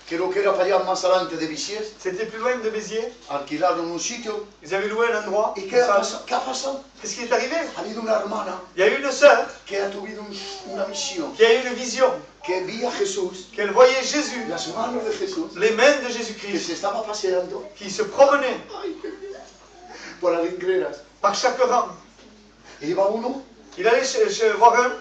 Speaker 2: Creo que era para allá más adelante de Bisiers,
Speaker 3: C'était plus loin de Béziers.
Speaker 2: alquilaron un sitio.
Speaker 3: Ils avaient loué un endroit.
Speaker 2: ¿Y
Speaker 3: une
Speaker 2: qué ha,
Speaker 3: salle.
Speaker 2: pasado? ¿Qué ha pasado?
Speaker 3: Qu'est-ce qui est arrivé?
Speaker 2: Ha habido una hermana
Speaker 3: Il y a eu une sœur
Speaker 2: que ha tenido una visión,
Speaker 3: qui a eu une vision.
Speaker 2: que vi a Jesús,
Speaker 3: Qu'elle voyait Jésus,
Speaker 2: las manos de Jesús,
Speaker 3: les mains de
Speaker 2: que
Speaker 3: Jésus-Christ,
Speaker 2: se estaba paseando
Speaker 3: qui se promenaient
Speaker 2: por las ingreras.
Speaker 3: par chaque rang.
Speaker 2: Y iba uno,
Speaker 3: Il allait voir un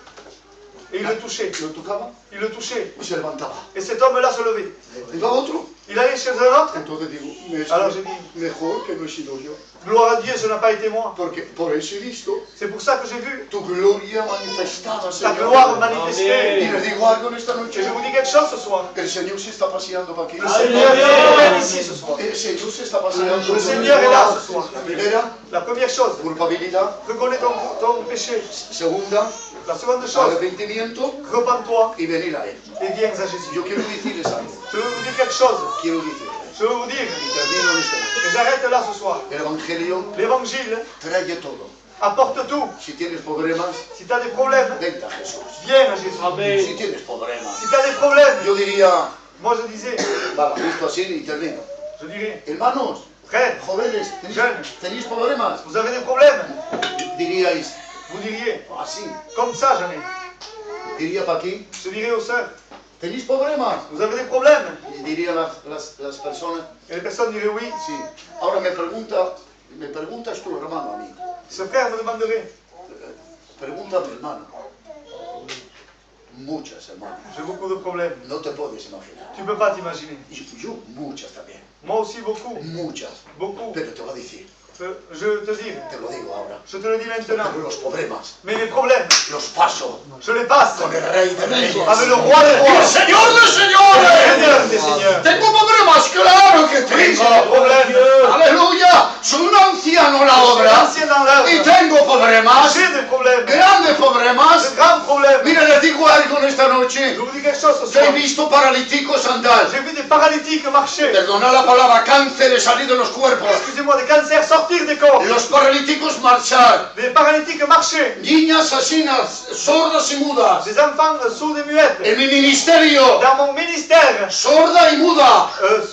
Speaker 3: et il le touchait.
Speaker 2: lo tocaba
Speaker 3: Il le touchait.
Speaker 2: y se levantaba.
Speaker 3: Et cet homme-là se levait.
Speaker 2: Iba otro,
Speaker 3: Il allait chez un autre.
Speaker 2: entonces digo,
Speaker 3: Alors je dis,
Speaker 2: mejor que no he sido yo,
Speaker 3: gloire à Dieu, ce n'a pas été moi.
Speaker 2: porque por eso he visto
Speaker 3: C'est pour ça que j'ai vu
Speaker 2: tu gloria manifestada,
Speaker 3: ta
Speaker 2: Señor.
Speaker 3: gloire
Speaker 2: Y
Speaker 3: manifestée.
Speaker 2: les digo algo en esta
Speaker 3: Et
Speaker 2: noche,
Speaker 3: je vous dis quelque chose ce soir.
Speaker 2: el Señor se está paseando para aquí.
Speaker 3: Le Seigneur est ici ce soir.
Speaker 2: El Señor se está paseando.
Speaker 3: Le Seigneur est là ce soir.
Speaker 2: La primera,
Speaker 3: La première chose,
Speaker 2: culpabilidad.
Speaker 3: reconnais ton péché.
Speaker 2: Segunda,
Speaker 3: La seconde chose,
Speaker 2: arrepentimiento
Speaker 3: repens-toi
Speaker 2: y venir a Él.
Speaker 3: et viens à Jésus.
Speaker 2: Yo quiero decirles algo,
Speaker 3: Je veux vous dire quelque chose.
Speaker 2: quiero decirles,
Speaker 3: Je veux vous dire,
Speaker 2: y termino en esta noche.
Speaker 3: et j'arrête là ce soir.
Speaker 2: El Evangelio
Speaker 3: L'évangile
Speaker 2: trae todo.
Speaker 3: apporte tout.
Speaker 2: Si tienes problemas,
Speaker 3: Si tu as des problèmes,
Speaker 2: vente a Jesús.
Speaker 3: viens à Jésus.
Speaker 2: Si tienes problemas,
Speaker 3: Si tu as des problèmes,
Speaker 2: yo diría,
Speaker 3: moi je disais,
Speaker 2: vale, justo así y termino.
Speaker 3: je dirais,
Speaker 2: Hermanos,
Speaker 3: frère,
Speaker 2: jóvenes, ¿tenéis problemas?
Speaker 3: vous avez des problèmes?
Speaker 2: Diríais,
Speaker 3: Vous diriez,
Speaker 2: así,
Speaker 3: comme ça j'en ai.
Speaker 2: diría para aquí,
Speaker 3: Je dirais aux sœurs,
Speaker 2: ¿tenéis problemas?
Speaker 3: vous avez des problèmes?
Speaker 2: Y dirían las personas,
Speaker 3: Et les personnes diraient oui.
Speaker 2: sí. Ahora me preguntas tú, hermano, a mí.
Speaker 3: Ce frère me demanderait,
Speaker 2: Pregúntame, hermano. Muchas, hermano.
Speaker 3: j'ai beaucoup de problèmes.
Speaker 2: No te puedes imaginar.
Speaker 3: Tu ne peux pas t'imaginer.
Speaker 2: Y yo muchas también.
Speaker 3: Moi aussi beaucoup.
Speaker 2: Muchas.
Speaker 3: Beaucoup.
Speaker 2: Pero te voy a decir,
Speaker 3: Je te dis,
Speaker 2: te lo digo ahora.
Speaker 3: je te le dis maintenant.
Speaker 2: Pero los problemas
Speaker 3: Mais mes problèmes,
Speaker 2: los paso
Speaker 3: je les passe
Speaker 2: con el rey de reyes.
Speaker 3: avec le roi des
Speaker 2: ¡El
Speaker 3: rois,
Speaker 2: Señor de
Speaker 3: le
Speaker 2: señores!
Speaker 3: Seigneur des seigneurs.
Speaker 2: Tengo problemas, claro que
Speaker 3: Oui, j'ai des
Speaker 2: tengo.
Speaker 3: problèmes.
Speaker 2: Aleluya. Soy un anciano en la
Speaker 3: Je suis
Speaker 2: obra
Speaker 3: ancien dans
Speaker 2: y
Speaker 3: l'œuvre.
Speaker 2: tengo problemas,
Speaker 3: J'ai des problèmes.
Speaker 2: grandes problemas.
Speaker 3: De grands problèmes.
Speaker 2: Mira, les digo algo en esta noche.
Speaker 3: Je vous dis quelque chose ce
Speaker 2: Yo he
Speaker 3: soir.
Speaker 2: visto paralíticos andar.
Speaker 3: J'ai vu des paralytiques marcher.
Speaker 2: Perdona la palabra, cánceres salir de los cuerpos.
Speaker 3: Excusez-moi, des cancers sortir des corps.
Speaker 2: Los paralíticos marchar.
Speaker 3: Des paralytiques marcher.
Speaker 2: Niñas asesinas, sordas y mudas.
Speaker 3: Des enfants sourds et muettes.
Speaker 2: En mi ministerio,
Speaker 3: Dans mon ministère,
Speaker 2: sorda y muda.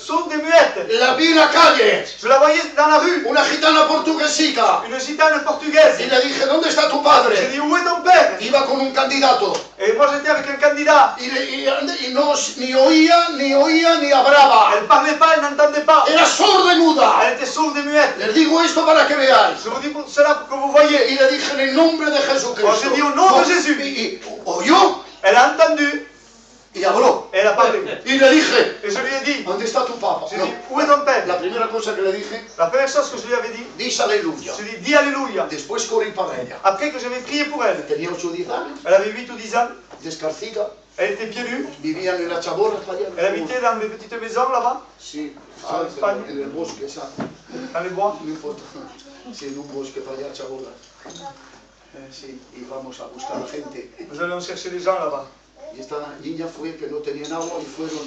Speaker 3: sourds et muettes.
Speaker 2: La vi en la calle.
Speaker 3: Je la voyais dans la rue.
Speaker 2: Una gitana portuguesica.
Speaker 3: Une gitane
Speaker 2: Y
Speaker 3: portugaise.
Speaker 2: le dije, ¿dónde está tu
Speaker 3: J'ai
Speaker 2: padre?
Speaker 3: dit, où est ton père?
Speaker 2: Iba con un candidato.
Speaker 3: Et moi j'étais avec un candidat.
Speaker 2: Y no, ni oía, ni hablaba.
Speaker 3: Elle parlait pas, elle n'entendait pas.
Speaker 2: Era sorda y muda.
Speaker 3: Elle était sourde et muette.
Speaker 2: Les digo esto para que veáis.
Speaker 3: Je vous dis pour cela pour que vous voyez.
Speaker 2: Y le dije en el nombre de Jesucristo.
Speaker 3: Oh, je dis au nom de Jésus.
Speaker 2: Y oyó
Speaker 3: Elle a entendu
Speaker 2: y habló.
Speaker 3: et elle a parlé.
Speaker 2: Y le dije,
Speaker 3: Et je lui ai dit,
Speaker 2: ¿dónde está tu papá?
Speaker 3: j'ai
Speaker 2: No.
Speaker 3: dit, où est ton père?
Speaker 2: La primera cosa que le dije,
Speaker 3: La première chose que je lui avais dit,
Speaker 2: dice aleluya.
Speaker 3: je lui ai dit, dis Alléluia.
Speaker 2: Después corrí para ella.
Speaker 3: Après que j'avais prié pour elle,
Speaker 2: Tenía 8 o 10 años,
Speaker 3: elle avait 8 ou 10 ans,
Speaker 2: descalcita,
Speaker 3: elle était pieds nus,
Speaker 2: vivían en la chaborra para allá.
Speaker 3: elle habitait dans des petites maisons là-bas,
Speaker 2: Sí,
Speaker 3: Ah,
Speaker 2: ¿sabes?
Speaker 3: España.
Speaker 2: En el bosque, ¿sabes?
Speaker 3: dans les bois.
Speaker 2: No importa. Sí, en un bosque para allá, chaborra. Sí, y vamos a buscar gente.
Speaker 3: Nous allions chercher les gens là-bas.
Speaker 2: Y esta niña fue que no tenían agua y fueron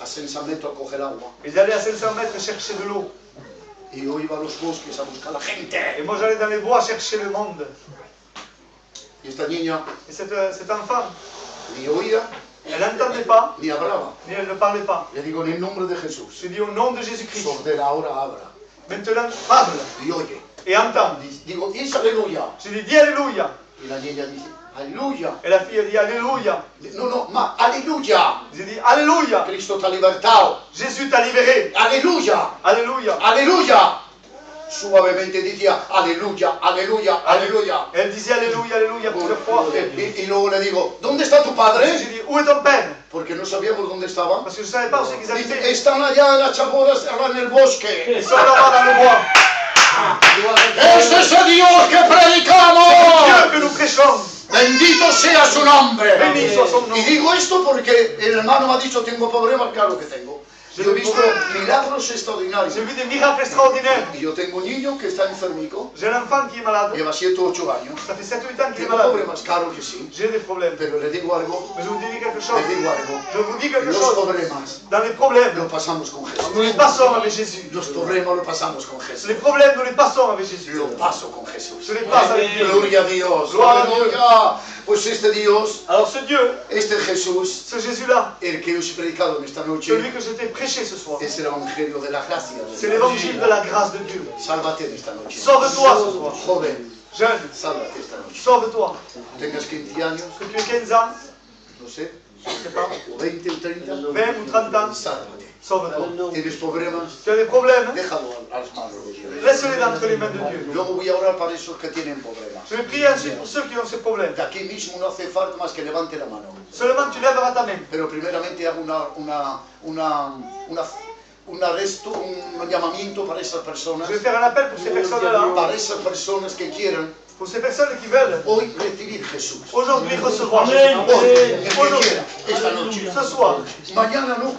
Speaker 2: a 600 metros a coger agua.
Speaker 3: Ils allaient à 500 mètres chercher de l'eau.
Speaker 2: Y yo iba a los bosques a buscar a la gente.
Speaker 3: Et moi j'allais dans les bois chercher le monde.
Speaker 2: Y esta niña
Speaker 3: Et cette enfant,
Speaker 2: ni oía
Speaker 3: elle n'entendait pas,
Speaker 2: ni hablaba.
Speaker 3: mais elle ne parlait pas.
Speaker 2: Le digo en el nombre de Jesús.
Speaker 3: Je dis au nom de Jésus-Christ,
Speaker 2: Sobre la hora habla
Speaker 3: maintenant parle
Speaker 2: y oye.
Speaker 3: et entends.
Speaker 2: Digo, dice aleluya.
Speaker 3: Je lui dis Alléluia.
Speaker 2: Y la niña dice, aleluya.
Speaker 3: Et la fille elle dit Alléluia.
Speaker 2: No, no, ma aleluya.
Speaker 3: Je dis Alléluia.
Speaker 2: Cristo te ha libertado.
Speaker 3: Jésus t'a libéré.
Speaker 2: Aleluya.
Speaker 3: Alléluia.
Speaker 2: Aleluya. Suavemente decía, aleluya, aleluya, aleluya.
Speaker 3: Elle disait Alléluia, Alléluia plusieurs fois.
Speaker 2: Y luego le digo, ¿dónde está tu
Speaker 3: Je
Speaker 2: padre?
Speaker 3: dis où est ton père?
Speaker 2: Porque no sabíamos dónde estaban.
Speaker 3: Parce que je ne savais pas où c'est qu'ils
Speaker 2: Dice,
Speaker 3: habitaient.
Speaker 2: están allá en las chabolas, en el bosque.
Speaker 3: Ils sont là-bas dans le bois.
Speaker 2: Este es el Dios que predicamos.
Speaker 3: Dieu que nous prêchons.
Speaker 2: Bendito sea su nombre.
Speaker 3: Béni soit son nom.
Speaker 2: Y digo esto porque el hermano me ha dicho, tengo problemas, claro que tengo. Yo he visto milagros extraordinarios.
Speaker 3: J'ai vu des miracles extraordinaires.
Speaker 2: Y yo tengo un niño que está enfermico,
Speaker 3: J'ai un enfant qui est malade.
Speaker 2: lleva 7 o 8 años.
Speaker 3: Ça fait 7 ou 8 ans qu'il est
Speaker 2: Tengo
Speaker 3: malade.
Speaker 2: problemas, claro que sí.
Speaker 3: J'ai des problèmes.
Speaker 2: Pero le digo algo,
Speaker 3: Mais je vous dis quelque chose.
Speaker 2: le digo algo.
Speaker 3: Je vous dis quelque
Speaker 2: Los
Speaker 3: chose.
Speaker 2: problemas
Speaker 3: Dans les problèmes,
Speaker 2: lo pasamos con Jesús.
Speaker 3: nous les passons avec Jésus.
Speaker 2: Los problemas lo pasamos con Jesús.
Speaker 3: Les problèmes, nous les passons avec Jésus.
Speaker 2: Lo paso con Jesús.
Speaker 3: Je les passe avec Dieu.
Speaker 2: Gloria a Dios.
Speaker 3: Gloria a Dios.
Speaker 2: Aleluya. Pues este Dios,
Speaker 3: Alors ce Dieu,
Speaker 2: este Jesús,
Speaker 3: ce Jésus-là,
Speaker 2: el que os he predicado en esta noche,
Speaker 3: celui que je t'ai prêché ce soir,
Speaker 2: es el evangelio de la gracia.
Speaker 3: c'est l'évangile de la grâce de Dieu.
Speaker 2: Sálvate en esta noche.
Speaker 3: Sauve-toi ce soir.
Speaker 2: Joven,
Speaker 3: Jeune,
Speaker 2: sálvate esta noche.
Speaker 3: sauve-toi.
Speaker 2: Tengas 15 años,
Speaker 3: Que tu aies 15 ans,
Speaker 2: no sé,
Speaker 3: je ne sais pas,
Speaker 2: o 20 o 30,
Speaker 3: 20 ou 30 ans,
Speaker 2: sálvate.
Speaker 3: sauve-toi.
Speaker 2: Tienes problemas,
Speaker 3: Tu as des problèmes,
Speaker 2: déjalo a las manos de Dios.
Speaker 3: laisse-les entre les mains de Dieu.
Speaker 2: Luego voy a orar para esos que tienen problemas.
Speaker 3: Je vais prier ensuite pour ceux qui ont ces problèmes.
Speaker 2: De aquí mismo no hace falta más que levante la mano.
Speaker 3: Seulement tu lèveras ta main.
Speaker 2: Pero primeramente hago un arresto, un llamamiento para esas personas,
Speaker 3: Je vais faire un appel pour ces personnes-là,
Speaker 2: para esas personas que quieran
Speaker 3: pour ces personnes qui veulent
Speaker 2: hoy recibir Jesús.
Speaker 3: aujourd'hui recevoir Jésus.
Speaker 2: Hoy, el que
Speaker 3: Aujourd'hui,
Speaker 2: quiera, esta noche.
Speaker 3: ce soir,
Speaker 2: Mañana no.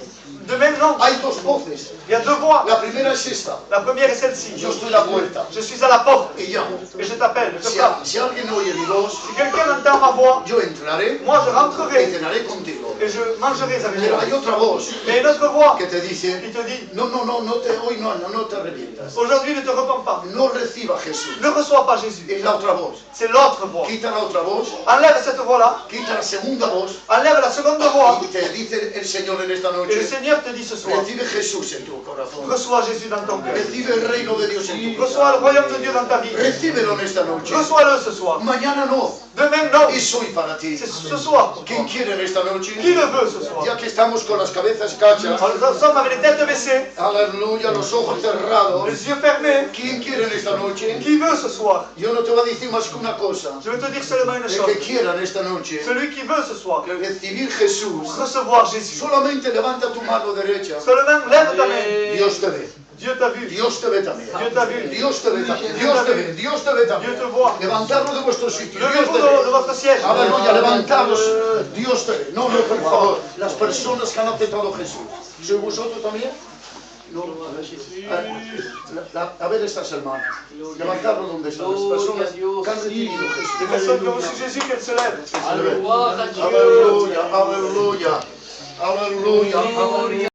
Speaker 3: demain non.
Speaker 2: Hay dos voces.
Speaker 3: Il y a deux voix.
Speaker 2: La primera es esta.
Speaker 3: La première est celle-ci.
Speaker 2: Yo estoy a la puerta
Speaker 3: Je suis à la porte
Speaker 2: y llamo.
Speaker 3: et je t'appelle, je
Speaker 2: Si,
Speaker 3: frappe.
Speaker 2: si alguien oye mi voz,
Speaker 3: Si quelqu'un entend ma voix,
Speaker 2: yo entraré
Speaker 3: moi je
Speaker 2: y
Speaker 3: rentrerai
Speaker 2: cenaré contigo.
Speaker 3: et je mangerai avec
Speaker 2: Pero
Speaker 3: toi.
Speaker 2: hay otra voz
Speaker 3: Mais une autre voix
Speaker 2: que te dice,
Speaker 3: qui te dit,
Speaker 2: no, hoy no te arrepientas.
Speaker 3: aujourd'hui ne te repens pas.
Speaker 2: No reciba Jesús.
Speaker 3: Ne reçois pas Jésus.
Speaker 2: Es la otra voz.
Speaker 3: C'est l'autre voix.
Speaker 2: Quita la otra voz,
Speaker 3: Enlève cette voix-là,
Speaker 2: quita la segunda voz
Speaker 3: enlève la seconde voix
Speaker 2: y te dice el Señor en esta
Speaker 3: et le
Speaker 2: noche,
Speaker 3: Seigneur te dit ce soir,
Speaker 2: recibe Jesús en tu corazón.
Speaker 3: reçois Jésus dans ton cœur.
Speaker 2: Recibe el reino de Dios en tu vida.
Speaker 3: Reçois le royaume de Dieu dans ta vie.
Speaker 2: Recíbelo en esta noche.
Speaker 3: Reçois-le ce soir.
Speaker 2: Mañana no.
Speaker 3: Demain non.
Speaker 2: Es hoy para ti.
Speaker 3: C'est ce soir pour toi.
Speaker 2: ¿Quién quiere en esta noche?
Speaker 3: Qui le veut ce soir?
Speaker 2: Ya que estamos con las cabezas cachas,
Speaker 3: Nous sommes avec les têtes baissées,
Speaker 2: aleluya, los ojos cerrados.
Speaker 3: les yeux fermés.
Speaker 2: ¿Quién quiere en esta noche?
Speaker 3: Qui veut ce soir?
Speaker 2: Yo no te voy a decir más que una cosa.
Speaker 3: Je vais te dire seulement une
Speaker 2: El
Speaker 3: chose.
Speaker 2: que quiera en esta noche
Speaker 3: Celui qui veut ce soir,
Speaker 2: recibir Jesús,
Speaker 3: recevoir Jésus.
Speaker 2: solamente levanta tu mano derecha.
Speaker 3: Seulement lève ta main.
Speaker 2: Dios te ve.
Speaker 3: Dieu t'a vu.
Speaker 2: Dios te ve también.
Speaker 3: Dieu t'a vu.
Speaker 2: Dios te ve también. Dios te ve. Dios te ve también.
Speaker 3: Dieu te voit.
Speaker 2: Levantarlo de vuestro sitio. Dios
Speaker 3: Levez-vous
Speaker 2: te
Speaker 3: de
Speaker 2: ve.
Speaker 3: votre siège.
Speaker 2: Aleluya, levantaros. Dios te ve. No, no, por favor. Las personas que han aceptado a Jesús. ¿Sois vosotros también? No. A ver estas hermanas. Levantarlo donde están. Las personas que han recibido
Speaker 3: Les
Speaker 2: Jesús.
Speaker 3: personnes qui ont reçu Jésus, qu'elles se lèvent.
Speaker 2: Aleluya, aleluya, aleluya, aleluya.